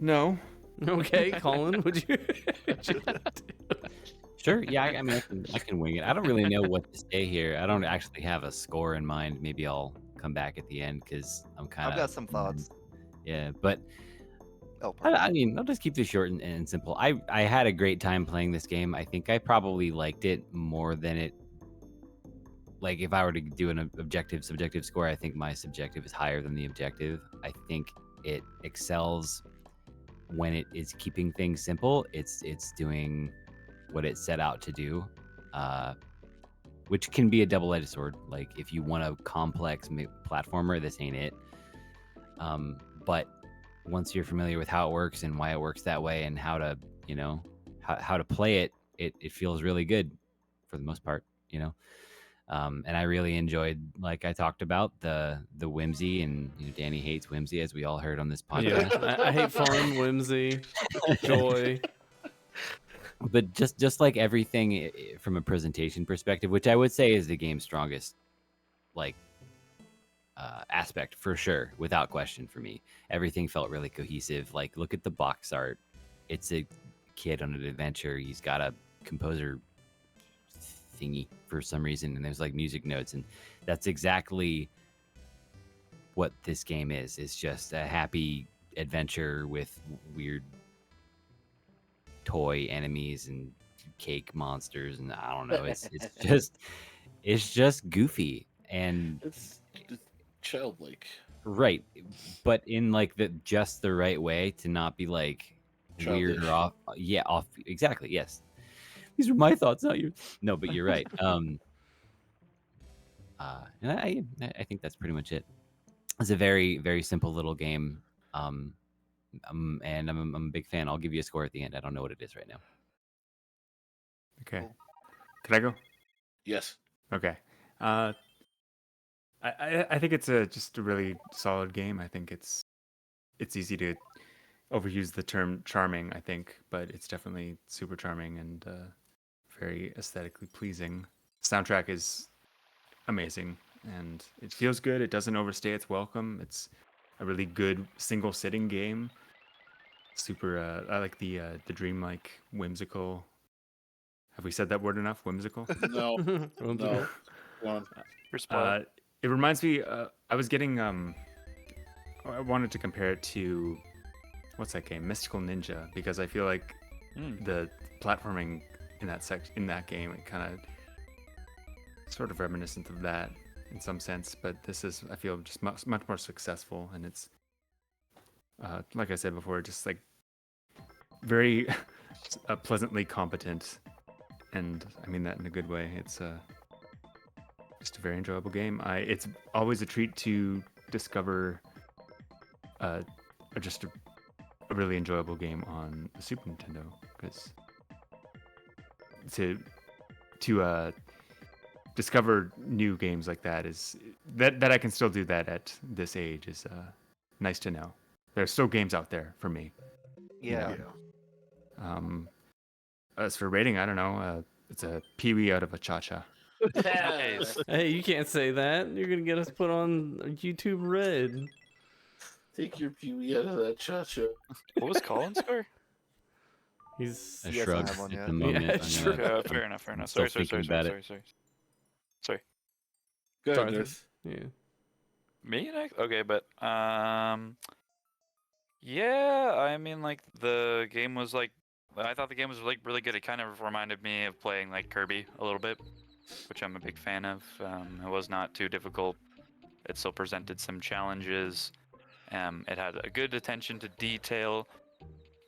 No. Okay, Colin, would you? Sure. Yeah. I mean, I can wing it. I don't really know what to say here. I don't actually have a score in mind. Maybe I'll come back at the end because I'm kind I've of. got some thoughts. Yeah, but Oh, pardon. I mean, I'll just keep this short and simple. I had a great time playing this game. I think I probably liked it more than it. Like, if I were to do an subjective score, I think my subjective is higher than the objective. I think it excels when it is keeping things simple. It's doing what it set out to do, which can be a double-edged sword. Like, if you want a complex platformer, this ain't it. But once you're familiar with how it works and why it works that way and how to, how to play it, it feels really good for the most part, and I really enjoyed, like I talked about, the whimsy, and Danny hates whimsy, as we all heard on this podcast. Yeah, I hate fun, whimsy, joy. But just like everything from a presentation perspective, which I would say is the game's strongest, like, aspect for sure, without question for me. Everything felt really cohesive. Like, look at the box art. It's a kid on an adventure. He's got a composer thingy for some reason, and there's like music notes, and that's exactly what this game is. It's just a happy adventure with weird toy enemies and cake monsters, and I don't know. It's just goofy and It's childlike. right, but in like just the right way to not be like weird Childish. or off. Yeah, off. Exactly. Yes. These are my thoughts, not you. No, but you're right. And I think that's pretty much it. It's a very, very simple little game. And I'm a big fan. I'll give you a score at the end. I don't know what it is right now. Okay. Cool. Can I go? Yes. Okay. I think it's just a really solid game. I think it's easy to overuse the term charming, I think, but it's definitely super charming and very aesthetically pleasing. Soundtrack is amazing and it feels good. It doesn't overstay its welcome. It's a really good single sitting game. Super I like the dreamlike, whimsical. Have we said that word enough? Whimsical? No. No. Go on. Your spot. It reminds me. I was getting. I wanted to compare it to what's that game? Mystical Ninja, because I feel like the platforming in that game, it kind of sort of reminiscent of that in some sense. But this is, I feel, just much more successful, and it's like I said before, just like very pleasantly competent, and I mean that in a good way. It's just a very enjoyable game. It's always a treat to discover just a really enjoyable game on the Super Nintendo, because to discover new games like that is that I can still do that at this age is nice to know. There's still games out there for me. Yeah. As for rating, I don't know. It's a Pee-wee out of a cha-cha. Nice. Hey, you can't say that. You're gonna get us put on YouTube Red. Take your Pee-wee out of that cha-cha. What was Colin's score? He's A He hasn't shrug had one at yet. the Yeah, moment. I'm sure. gonna- Fair enough. Fair I'm enough. still Sorry. thinking about it. Sorry. Go ahead, Sorry. Darth. Yeah. Me next? Okay, but yeah. I mean, like the game was like, I thought the game was like really good. It kind of reminded me of playing like Kirby a little bit, which I'm a big fan of. It was not too difficult. It still presented some challenges. It had a good attention to detail.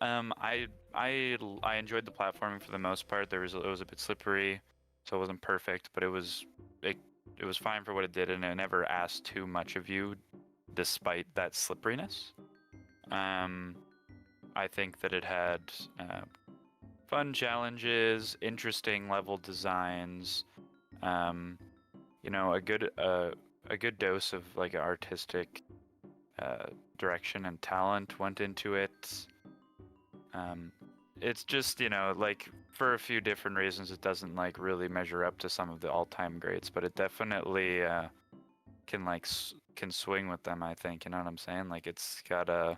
I enjoyed the platforming for the most part. It was a bit slippery, so it wasn't perfect, but it was fine for what it did, and it never asked too much of you, despite that slipperiness. I think that it had fun challenges, interesting level designs, you know, a good dose of like artistic direction and talent went into it. It's just, you know, like for a few different reasons, it doesn't like really measure up to some of the all-time greats, but it definitely can swing with them. I think, you know what I'm saying? Like it's got a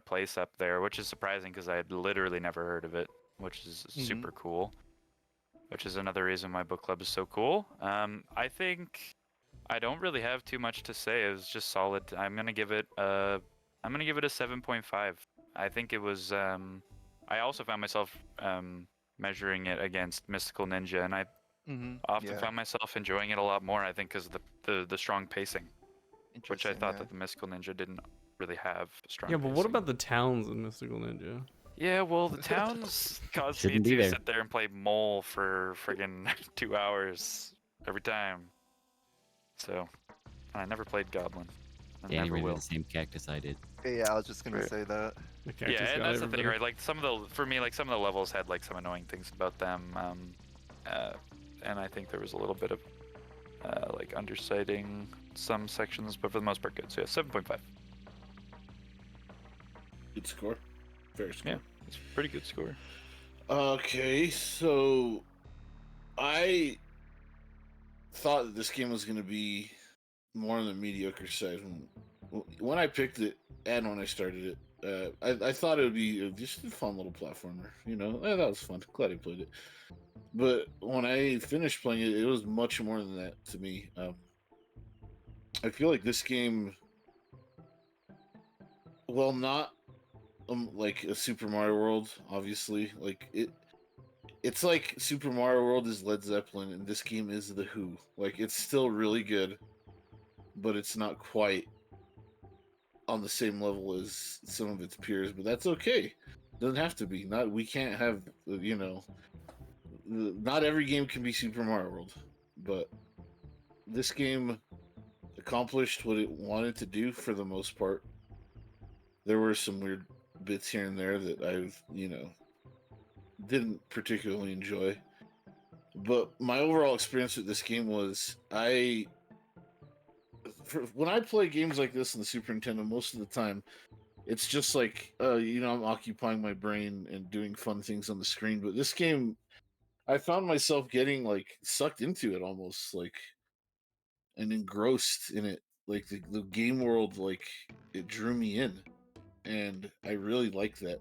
place up there, which is surprising because I had literally never heard of it, which is super cool. Which is another reason why book club is so cool. I think I don't really have too much to say. It was just solid. I'm gonna give it a 7.5. I think it was. I also found myself measuring it against Mystical Ninja, and I often Yeah. found myself enjoying it a lot more. I think because of the strong pacing, which I Interesting, thought yeah. that the Mystical Ninja didn't really have strong. Yeah, but what pacing. about the towns in Mystical Ninja? Yeah, well, the towns caused me Shouldn't be to there. sit there and play Mole for friggin' 2 hours every time. So, I never played Goblin. I Danny never rated will. the same cactus I did. Yeah, I was just gonna Right. say that. The cactus Yeah, and got that's the thing, everybody. right? Like for me, like some of the levels had like some annoying things about them, and I think there was a little bit of like undersighting some sections, but for the most part, good. So yeah, 7.5. Good score. Fair score. Yeah, it's a pretty good score. Okay, so I thought that this game was going to be more on the mediocre side when I picked it and when I started it. I thought it would be just a fun little platformer. You know, that was fun. Glad I played it. But when I finished playing it, it was much more than that to me. I feel like this game, well, not like a Super Mario World, obviously. Like it's like Super Mario World is Led Zeppelin, and this game is The Who. Like it's still really good, but it's not quite on the same level as some of its peers. But that's okay. Doesn't have to be. Not we can't have you know. Not every game can be Super Mario World, but this game accomplished what it wanted to do for the most part. There were some weird bits here and there that didn't particularly enjoy. But my overall experience with this game was when I play games like this on the Super Nintendo, most of the time it's just like I'm occupying my brain and doing fun things on the screen. But this game, I found myself getting like sucked into it almost, like, and engrossed in it. Like the game world, like it drew me in, and I really liked that.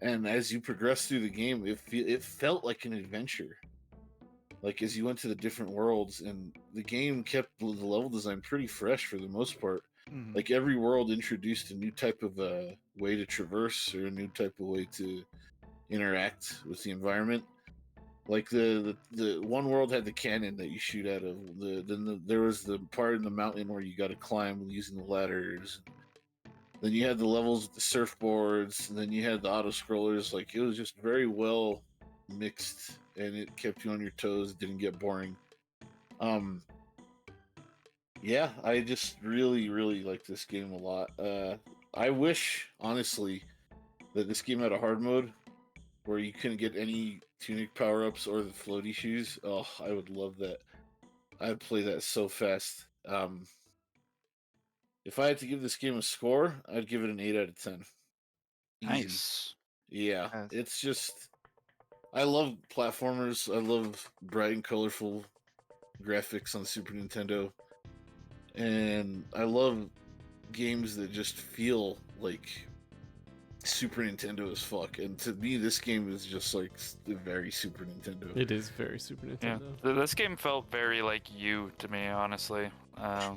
And as you progress through the game, it felt like an adventure. Like as you went to the different worlds, and the game kept the level design pretty fresh for the most part. Like every world introduced a new type of way to traverse or a new type of way to interact with the environment. Like the one world had the cannon that you shoot out of. There was the part in the mountain where you got to climb using the ladders. Then you had the levels with the surfboards, and then you had the auto scrollers. Like it was just very well mixed, and it kept you on your toes. It didn't get boring. Yeah, I just really, really like this game a lot. I wish, honestly, that this game had a hard mode where you couldn't get any tunic power-ups or the floaty shoes. Oh, I would love that. I'd play that so fast. If I had to give this game a score, I'd give it an 8 out of 10. Easy. Nice. Yeah, Nice. it's just I love platformers. I love bright and colorful graphics on Super Nintendo, and I love games that just feel like Super Nintendo as fuck. And to me, this game is just like very Super Nintendo. It is very Super Yeah, Nintendo. this game felt very like you to me, honestly. I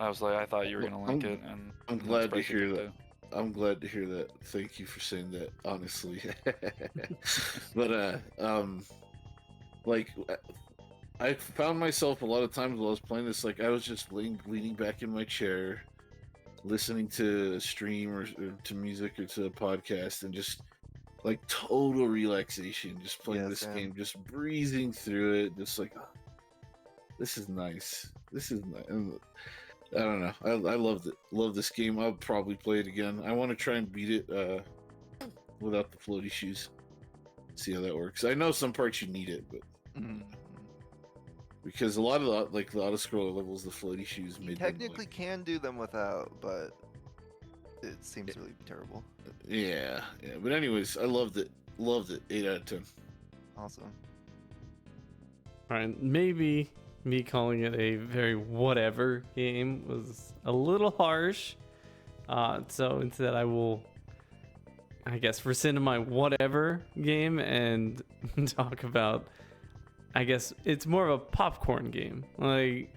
was like, I thought you were gonna like it, and I'm that's glad to basically hear it, that. I'm glad to hear that. Thank you for saying that, honestly. But like I found myself a lot of times while I was playing this, like I was just leaning back in my chair, listening to a stream or to music or to a podcast, and just like total relaxation, just playing Yeah, this same. game, just breezing through it, just like, oh, this is nice. This is nice. And I don't know. I loved it. Love this game. I'll probably play it again. I want to try and beat it without the floaty shoes. See how that works. I know some parts you need it, but Mhm. because a lot of the auto scroller levels, the floaty shoes You made technically them, can do them without, but it seems really terrible. yeah. But anyways, I loved it. Loved it. 8 out of 10. Awesome. All right, maybe me calling it a very whatever game was a little harsh. So instead, I will, I guess, rescind my whatever game and talk about. I guess it's more of a popcorn game. Like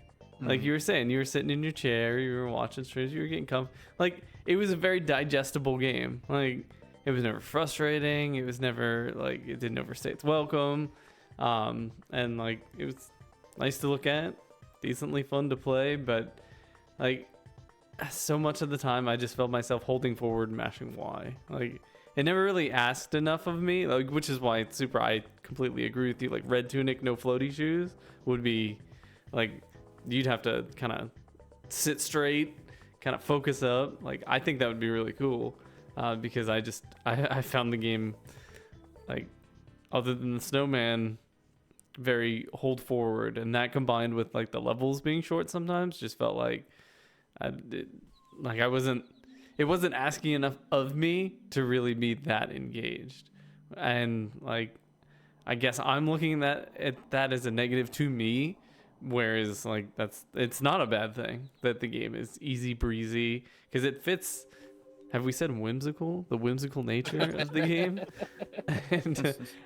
you were saying, you were sitting in your chair, you were watching streams, you were getting comfy. Like it was a very digestible game. Like it was never frustrating. It was never like it didn't overstay its welcome. And like it was nice to look at, decently fun to play, but like so much of the time I just felt myself holding forward and mashing Y. Like it never really asked enough of me, like, which is why it's super. I completely agree with you. Like red tunic, no floaty shoes would be like you'd have to kind of sit straight, kind of focus up. Like I think that would be really cool because I found the game like other than the snowman very hold forward, and that combined with like the levels being short sometimes just felt like it wasn't asking enough of me to really be that engaged. And like I guess I'm looking at that as a negative to me, whereas like it's not a bad thing that the game is easy breezy because it fits. Have we said whimsical? The whimsical nature of the game,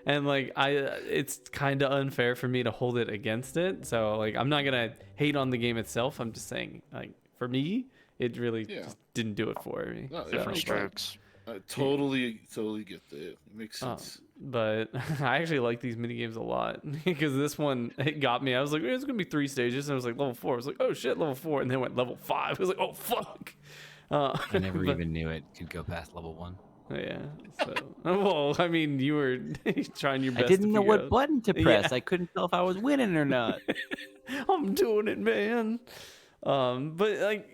and like it's kind of unfair for me to hold it against it. So like I'm not gonna hate on the game itself. I'm just saying like for me, it really just didn't do it for me. No, different strokes. I totally get that. It makes sense. But I actually like these mini games a lot because this one it got me. I was like, it's gonna be 3 stages, and I was like level 4. I was like, oh shit, level 4, and then went level 5. I was like, oh fuck. I never even knew it could go past level 1. Yeah. So, well, I mean, you were trying your best. I didn't to know figure what out. button to press. I couldn't tell if I was winning or not. I'm doing it, man. But like,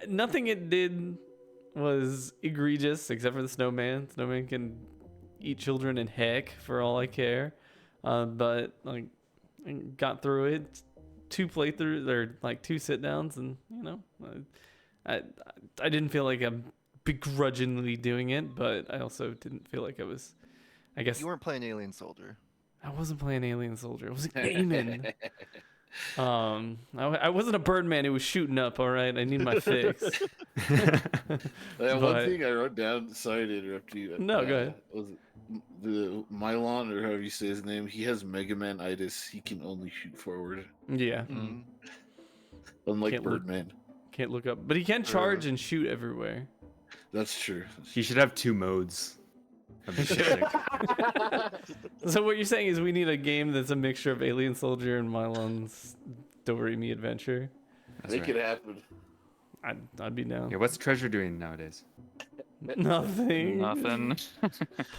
nothing it did was egregious except for the snowman. Snowman can eat children in heck for all I care. But like, I got through it. 2 playthroughs or like 2 sit downs, and you know, I didn't feel like I'm begrudgingly doing it, but I also didn't feel like I was. I guess You weren't playing Alien Soldier. I wasn't playing Alien Soldier. I was gaming. I wasn't a Birdman who was shooting up. All right, I need my fix. One But- thing I wrote down. Sorry to interrupt you. No, go ahead. Was the Milon, or however you say his name? He has Mega Man-itis. He can only shoot forward, Yeah, Mhm. unlike Can't look- Birdman. can't look up, but he can charge and shoot everywhere. That's true. He should have 2 modes of the shooting. So what you're saying is we need a game that's a mixture of Alien Soldier and Milon's DoReMi Adventure. That's Make right. it happen. I'd be down. Yeah, what's Treasure doing nowadays? Nothing. Nothing.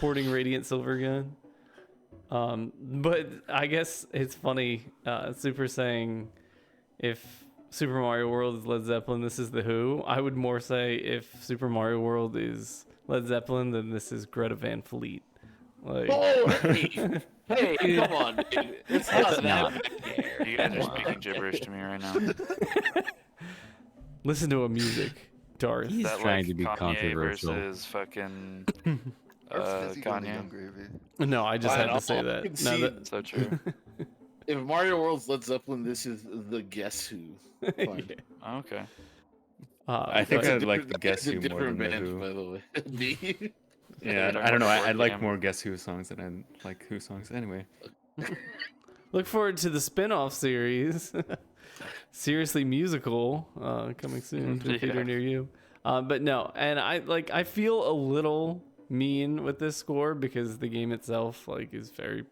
Porting Radiant Silvergun. But I guess it's funny. Super saying if Super Mario World is Led Zeppelin, this is the Who. I would more say if Super Mario World is Led Zeppelin, then this is Greta Van Fleet. Like, Oh, hey, come on, dude. It's not not that bad. You guys are speaking gibberish to me right now. listen to a music, Darth. He's That, trying like, to be Kanye controversial. versus fucking Art's busy going to Kanye. Young Gravy. No, I just Fine, had to say I'll that. No, concede. So true. If Mario World's Led Zeppelin, this is the Guess Who. Fine. Yeah. Okay. I think but- I like the Guess It's a Who more different than the band, Who. by the way. Me? Yeah, Talking I don't know. about the I board like game. more Guess Who songs than I like Who songs. Anyway, Look forward to the spin-off series. Seriously musical coming soon to a theater Yeah. near you. But no, and I feel a little mean with this score because the game itself is very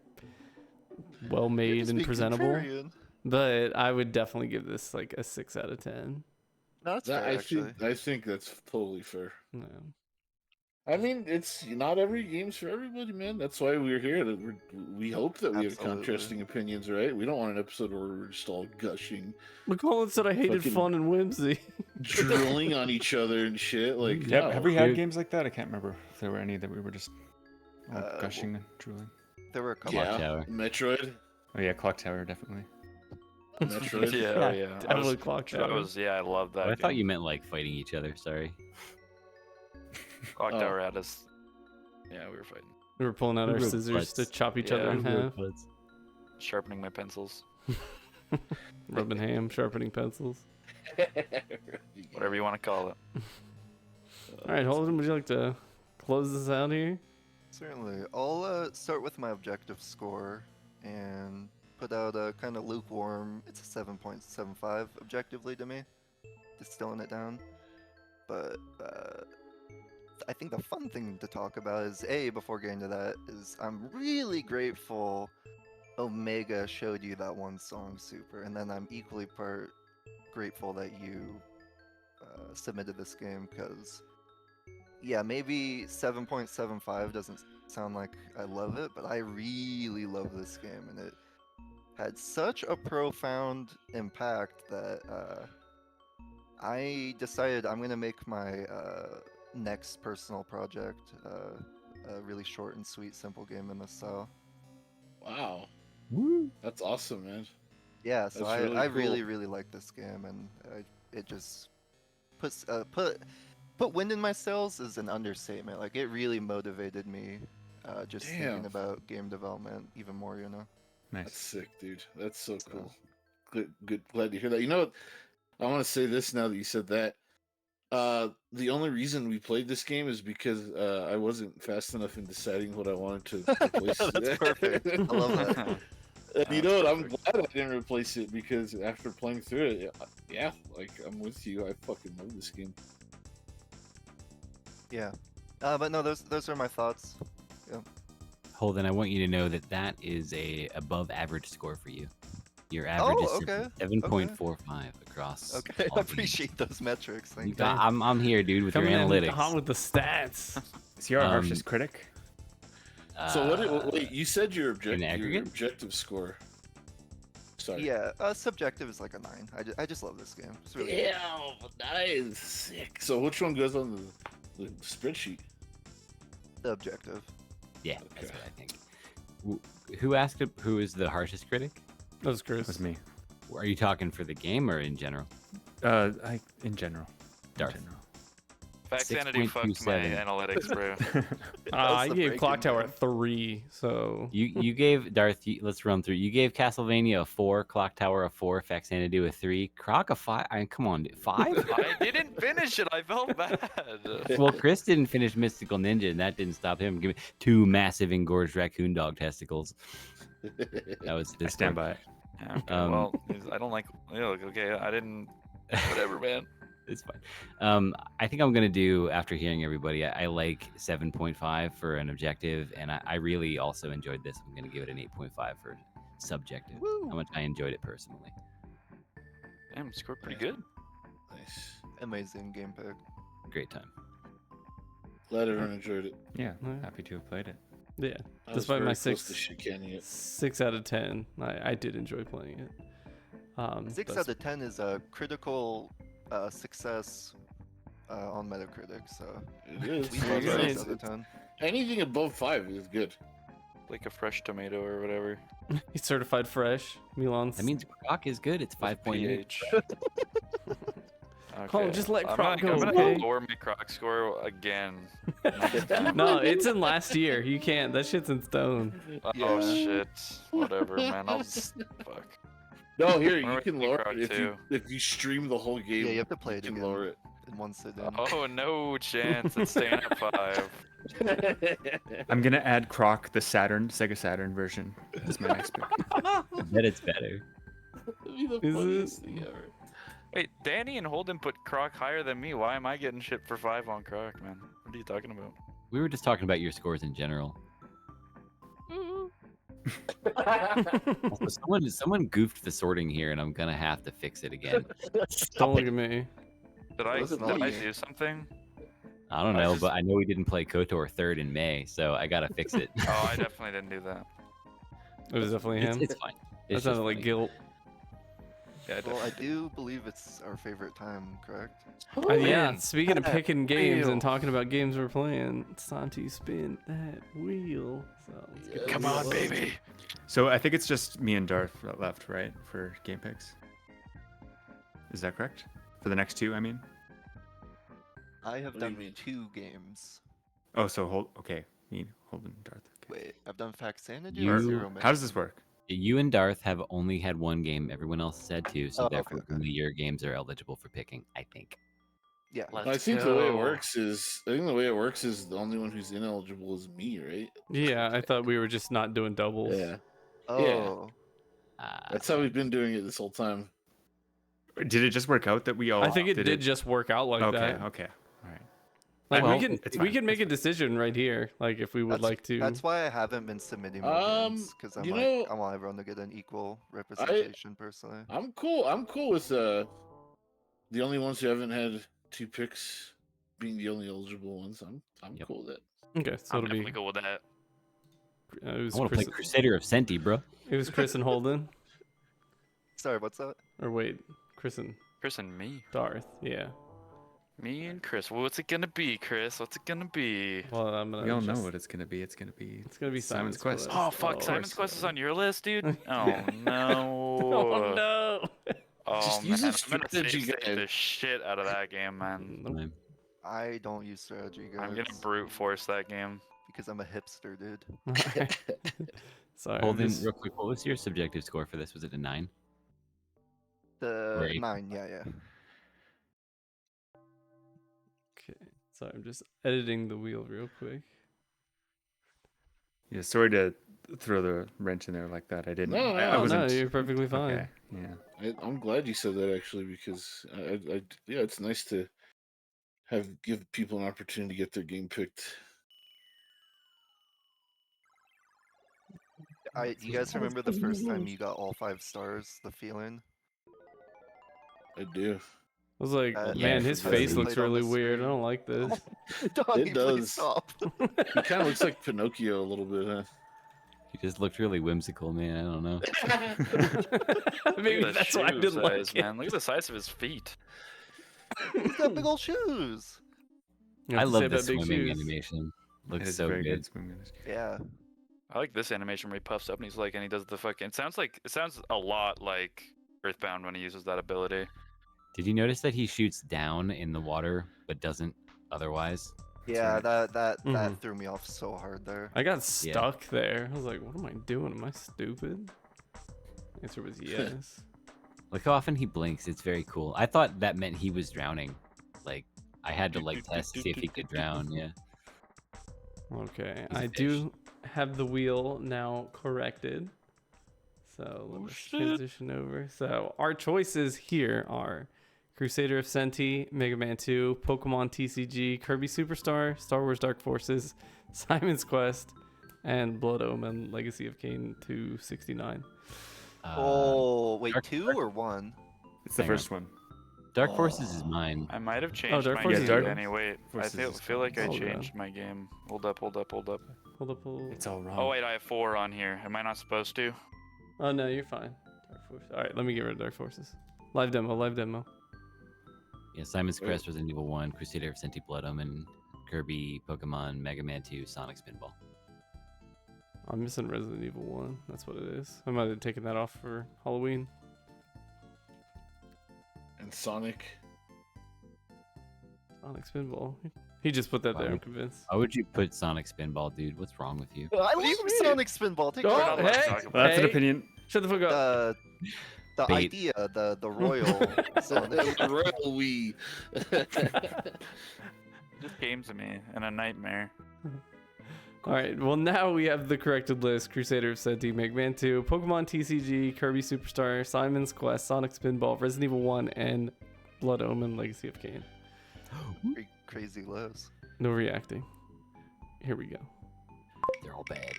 well You're made just and being presentable. contrarian. But I would definitely give this a 6 out of 10. No, that's fair, actually. I think that's totally fair. No. I mean, it's not every game's for everybody, man. That's why we're here. We hope that we have Absolutely. contrasting opinions, right? We don't want an episode where we're just all gushing, McCullen said I hated Fucking- fun and whimsy. drilling on each other and shit. Like, yeah, no. have we had Dude. games like that? I can't remember if there were any that we were just well- gushing and drooling. There were a couple. Yeah, Tower. Metroid. Oh yeah, Clock Tower definitely. Metroid. Yeah, Yeah, oh, yeah. definitely Clock Tower. I love that. Oh, I thought game. you meant like fighting each other. Sorry. Clock Oh. Tower had us. Yeah, we were fighting. We were pulling out our Who wrote scissors to butts? chop each Yeah. other in half. Sharpening my pencils. Rubbing ham, sharpening pencils. Whatever you want to call it. All right, Holden, would you like to close this out here? Certainly. I'll start with my objective score and put out a kind of lukewarm. It's a 7.75 objectively to me, distilling it down. But I think the fun thing to talk about is before getting to that, is I'm really grateful Omega showed you that one song, Super, and then I'm equally part grateful that you submitted this game because. Yeah, maybe 7.75 doesn't sound like I love it, but I really love this game, and it had such a profound impact that I decided I'm gonna make my next personal project a really short and sweet, simple game in this style. Wow, Woo. that's awesome, man. Yeah, so That's really I cool. really like this game, and it just puts put wind in my sails is an understatement. Like it really motivated me, just Damn. thinking about game development even more. You know. That's Nice. sick, dude. That's so cool. Good. Glad to hear that. You know what? I want to say this now that you said that. The only reason we played this game is because I wasn't fast enough in deciding what I wanted to replace. That's perfect. I love that. And you know what? I'm glad I didn't replace it because after playing through it, yeah, like I'm with you. I fucking love this game. Yeah. But no, those are my thoughts. Holden, I want you to know that is a above average score for you. Your average is okay, 7.45 across. Okay, all I games. appreciate those metrics. You Thank got- you. I'm here, dude, with Coming your in analytics. hot with the stats. Is he our Um, harshest critic? So Uh, wait, you said your in aggregate? objective score. Sorry. Yeah, subjective is like a 9. I just love this game. It's really good. Yeah, nice, sick. So which one goes on the spreadsheet? The objective. Yeah, that's Okay. what I think. Who asked who is the harshest critic? That was Chris. That was me. Are you talking for the game or in general? In general. Darth. In general. Fact Sanity fucked my 6.27. analytics, bro. I the gave breaking Clock Tower a point. 3, so You gave Darth. Let's run through. You gave Castlevania a 4, Clock Tower a 4, Faxanadu a 3, Croc a 5. I mean, come on, dude, 5. I didn't finish it. I felt bad. Well, Chris didn't finish Mystical Ninja, and that didn't stop him giving 2 massive engorged raccoon dog testicles. That was I his stand score. by it. Yeah, okay, Um, I don't like. Okay, I didn't. Whatever, man. It's fine. I think I'm gonna do, after hearing everybody, I like 7.5 for an objective, and I really also enjoyed this. I'm gonna give it an 8.5 for subjective. Woo! How much I enjoyed it personally. Damn, scored pretty good. Nice. Amazing game pick. Great time. Glad everyone enjoyed it. Yeah, Yeah. happy to have played it. yeah. I was Despite very my close to 6 chicaning it. 6 out of 10, I did enjoy playing it. 6 but out of 10 is a critical success on Metacritic, so It is. we There love you go. 6 It's- out of 10. Anything above 5 is good. Like a fresh tomato or whatever. He's certified fresh. Milon's. That means Croc is good. It's 5.8. pH. Colin, just let I'm Croc gonna, go, I'm gonna okay? lower my Croc score again. No, it's in last year. You can't. That shit's in stone. Oh Yeah. shit. Whatever, man. I'll just fuck. No, here I'm you can already lower Croc it too. if you stream the whole game. Yeah, you have to play it can again. lower it. In one sitting. Oh, no chance. It's staying at 5. I'm gonna add Croc, the Sega Saturn version. That's my next pick. I bet it's better. That'd be the Is funniest it? thing ever. Wait, Danny and Holden put Croc higher than me. Why am I getting shit for 5 on Croc, man? What are you talking about? We were just talking about your scores in general. Also, someone goofed the sorting here, and I'm gonna have to fix it again. Don't look at me. Did I Wasn't did I me. do something? I don't I know, just- but I know we didn't play KOTOR 3rd in May, so I gotta fix it. Oh, I definitely didn't do that. It was definitely him. It's fine. That It's just sounded like funny. guilt. Yeah, I Well, I definitely. do believe it's our favorite time, correct? Yeah, Man, speaking of picking games wheel. and talking about games we're playing, it's time to spin that wheel. So let's get Yeah, Come this on, started. baby. So I think it's just me and Darth left, right, for game picks. Is that correct? For the next 2, I mean. I have What do you done mean? 2 games. Oh, so okay, me, Holden, Darth. Okay. Wait, I've done Faxanity You- or Zero How does this work? You and Darth have only had one game. Everyone else has had 2, so Oh, okay, therefore okay. only your games are eligible for picking. I think. Yeah. I think the way it works is the only one who's ineligible is me, right? Yeah, I thought we were just not doing doubles. Yeah. Oh. That's how we've been doing it this whole time. Did it just work out that we all? I think it did just work out like okay, that. okay, all right. Like Well, we can it's we fine, can make it's a decision right here. Like if we would That's, like to. that's why I haven't been submitting more games, because I'm you like, know, I want everyone to get an equal representation personally. I'm cool with the only ones who haven't had 2 picks being the only eligible ones. I'm Yep. cool with that. Okay, so I'm it'll be. definitely cool with that. It was I want to play Chris. Crusader of Senti, bro. It was Chris and Holden, Sorry, what's that? or wait, Chris and Chris and me. Darth. Yeah. Me and Chris. Well, what's it gonna be, Chris? What's it gonna be? Well, I'm gonna. We all know just- what it's gonna be. It's gonna be. It's gonna be Simon's Quest. Oh fuck! Oh, Simon's Quest is so- on your list, dude. Oh Yeah. no. Oh no. Oh Just man, use a I'm gonna strategy save guide. the shit out of that game, man. Nope. Fine. I don't use strategy guides I'm gonna brute force that game. because I'm a hipster, dude. Sorry. I'm Holden, just- real quick, what was your subjective score for this? Was it a 9? The Right. 9, yeah. Okay. Sorry, I'm just editing the wheel real quick. Yeah, sorry to throw the wrench in there like that. I didn't. No, I Oh, no, wasn't. you're perfectly fine. Okay. Yeah. I'm glad you said that actually, because yeah, it's nice to give people an opportunity to get their game picked. You guys remember the first time you got all 5 stars? The feeling? I do. I was like, Yeah, man, for his sure. face Played looks on really the weird. I screen. don't like this. Doggy, It please does. stop. He kind of looks like Pinocchio a little bit, huh? He just looked really whimsical, man. I don't know. Maybe Look at the that's why I shoe didn't size, like it. man. Look at the size of his feet. He's got big old shoes. You I have to love say the about big swimming shoes. animation. It Looks is so very good. swim animation. Yeah. I like this animation where he puffs up and he's like, and he does the fucking. It sounds a lot like Earthbound when he uses that ability. Did you notice that he shoots down in the water but doesn't otherwise? Yeah, right. that Mhm. threw me off so hard there. I got stuck there. I was like, what am I doing? Am I stupid? Answer was yes. Look how often he blinks. It's very cool. I thought that meant he was drowning. Like I had to test to see if he could drown. Yeah. Okay, He's a I fish. do have the wheel now corrected. So let us transition over. So our choices here are Crusader of Senti, Mega Man 2, Pokemon TCG, Kirby Superstar, Star Wars Dark Forces, Simon's Quest, and Blood Omen Legacy of Kain 269. Oh, wait, Dark- 2 or 1? It's the Hang on. first one. Dark Forces is mine. I might have changed Dark my Forces game. is Danny, wait. I Forces feel, is feel like I fine. Hold on. changed my game. Hold up. Hold up, hold up. It's all wrong. Oh wait, I have 4 on here. Am I not supposed to? Oh no, you're fine. Dark Forces. All right, let me get rid of Dark Forces. Live demo. Yeah, Simon's Wait. Quest, Resident Evil 1, Crusader of Senti, Blood Omen, Kirby, Pokemon, Mega Man 2, Sonic Spinball. I'm missing Resident Evil 1. That's what it is. I might have taken that off for Halloween. And Sonic. Sonic Spinball. He just put that there. I'm convinced. Why would you put Sonic Spinball, dude? What's wrong with you? I do you love mean? Sonic Spinball. Take Oh, that. allowed to hey, talk about Well, that's an hey, opinion. Shut the fuck up. The Bait. idea, the royal Sonic. The royal we. Just games to me and a nightmare. All right. Well, now we have the corrected list: Crusader of Senti, Mega Man 2, Pokemon TCG, Kirby Superstar, Simon's Quest, Sonic Spinball, Resident Evil 1, and Blood Omen: Legacy of Kain. Pretty crazy list. No reacting. Here we go. They're all bad.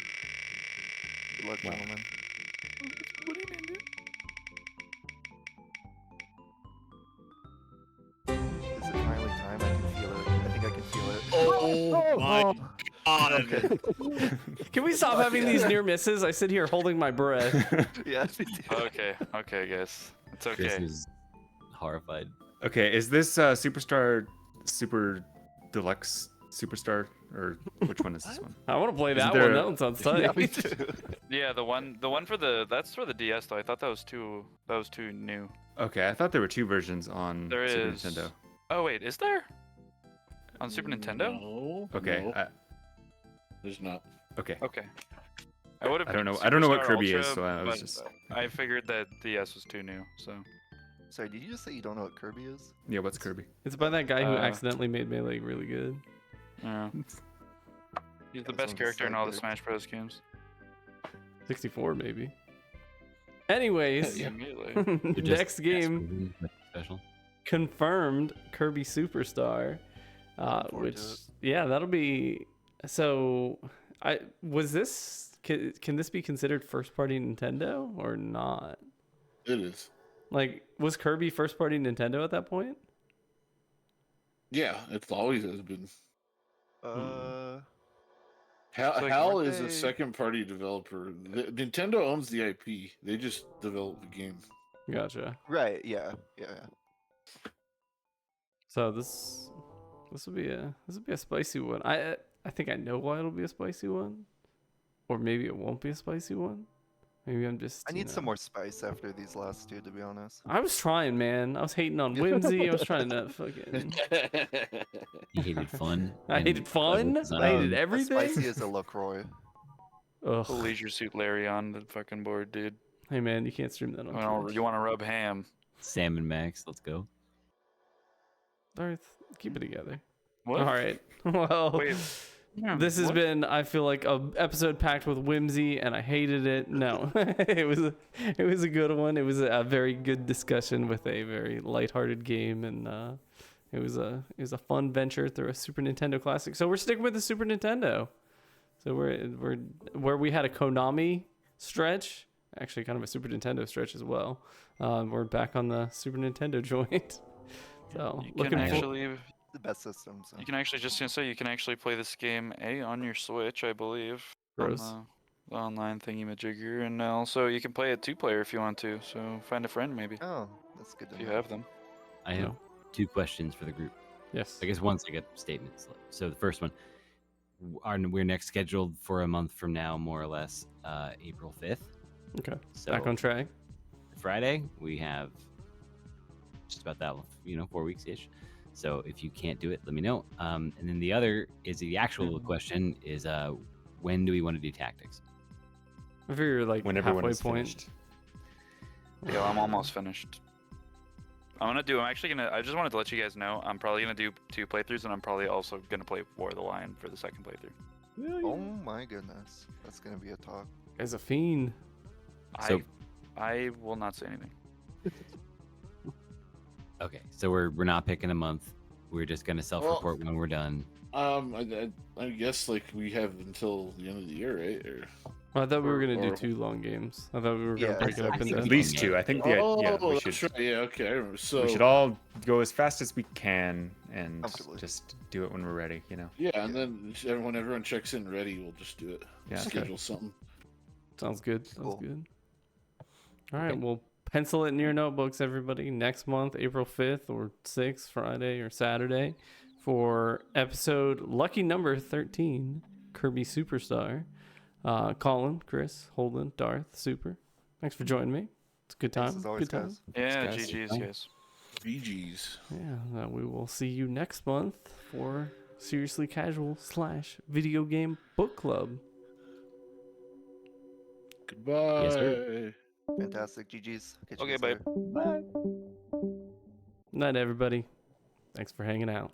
Good luck, gentlemen. What do you mean, dude? Is it finally time? I can feel it. I think I can feel it. Oh my god. Okay. Can we stop having these near misses? I sit here holding my breath. Yeah. Okay, guys. It's Chris okay. is horrified. Okay, is this Superstar Super Deluxe Superstar, or which one is this one? I want to play Isn't that there one. a- That one sounds tight. Yeah, me too. Yeah, the one for that's for the DS though. I thought that was too new. Okay, I thought there were two versions on There Super is. Nintendo. Oh wait, is there? On Super Nintendo? No. Okay, no, there's not. okay. Okay. I would have. I don't know what Kirby is, so I was just. I figured that DS was too new. So Sorry, did you just say you don't know what Kirby is? Yeah, what's Kirby? It's by that guy who Uh, accidentally made Melee really good. yeah. He's the That best sounds character in so all the good. Smash Bros. Games. 64 maybe. Anyways, Yeah, Melee. They're just next game nothing special. confirmed Kirby Superstar, forward which to it. yeah, that'll be. So, was this can this be considered first party Nintendo or not? It is. Like, was Kirby first party Nintendo at that point? Yeah, it's always has been. So, like, HAL weren't is a they- second party developer. Nintendo owns the IP. They just develop the game. Gotcha. right, yeah. So this will be a spicy one. I think I know why it'll be a spicy one, or maybe it won't be a spicy one. Maybe I'm just. I you need know. some more spice after these last two, to be honest. I was trying, man. I was hating on whimsy. I was trying to fucking. He hated fun. I and hated fun. clever I hated design. As everything. spicy as a LaCroix. Ugh. Put Leisure Suit Larry on the fucking board, dude. Hey man, you can't stream that on Well, Twitch. you want to rub ham? Salmon Max, let's go. Darth, keep it together. What? All right. Well, Wait. Yeah, this has what? been, I feel like, a episode packed with whimsy, and I hated it. No, it was a good one. It was a very good discussion with a very lighthearted game, and it was a fun venture through a Super Nintendo classic. So we're sticking with the Super Nintendo. So we're where we had a Konami stretch, actually kind of a Super Nintendo stretch as well. We're back on the Super Nintendo joint. So You looking can for. actually, The best system. So. you can actually just gonna say you can actually play this game on your Switch, I believe. Gross. On the online thingy-majigger, and also you can play it 2-player if you want to. So find a friend maybe Oh, that's good to if you know. have them. I have No. 2 questions for the group. Yes. I guess one's like a statement. So the first one, we're next scheduled for a month from now, more or less, April 5th. Okay. So Back on track. Friday, we have just about that, 4 weeks ish. So if you can't do it, let me know. And then the other is the actual question is when do we want to do tactics? I figure you're like When everyone halfway is point. finished. Yeah, I'm almost finished. I'm actually gonna, I just wanted to let you guys know, I'm probably gonna do 2 playthroughs, and I'm probably also gonna play War of the Lion for the second playthrough. Oh my goodness. That's going to be a talk. Guy's a fiend. So- I will not say anything. Okay, so we're not picking a month. We're just gonna self-report when we're done. I guess like we have until the end of the year, right? Or... I thought we were gonna do Or- 2 long games. I thought we were gonna Yeah, break it up I think into. At least 2. I think we that's should. right. Yeah, okay. I remember. So We should all go as fast as we can and Comfortably. just do it when we're ready. yeah, and then when everyone checks in ready, we'll just do it. Yeah, okay. Schedule something. Sounds good. Sounds Cool. good. All right, Okay. well, pencil it in your notebooks, everybody. Next month, April 5th or 6th, Friday or Saturday, for episode lucky number 13, Kirby Superstar. Colin, Chris, Holden, Darth, Super. Thanks for joining me. It's a good Thanks time. as always, Good time. guys. Yeah, guys. GG's, guys. BG's. Yeah, we will see you next month for Seriously Casual / Video Game Book Club. Goodbye. Yes, sir. Fantastic. GG's. Catch you Okay, guys bye. later. Night, everybody. Thanks for hanging out.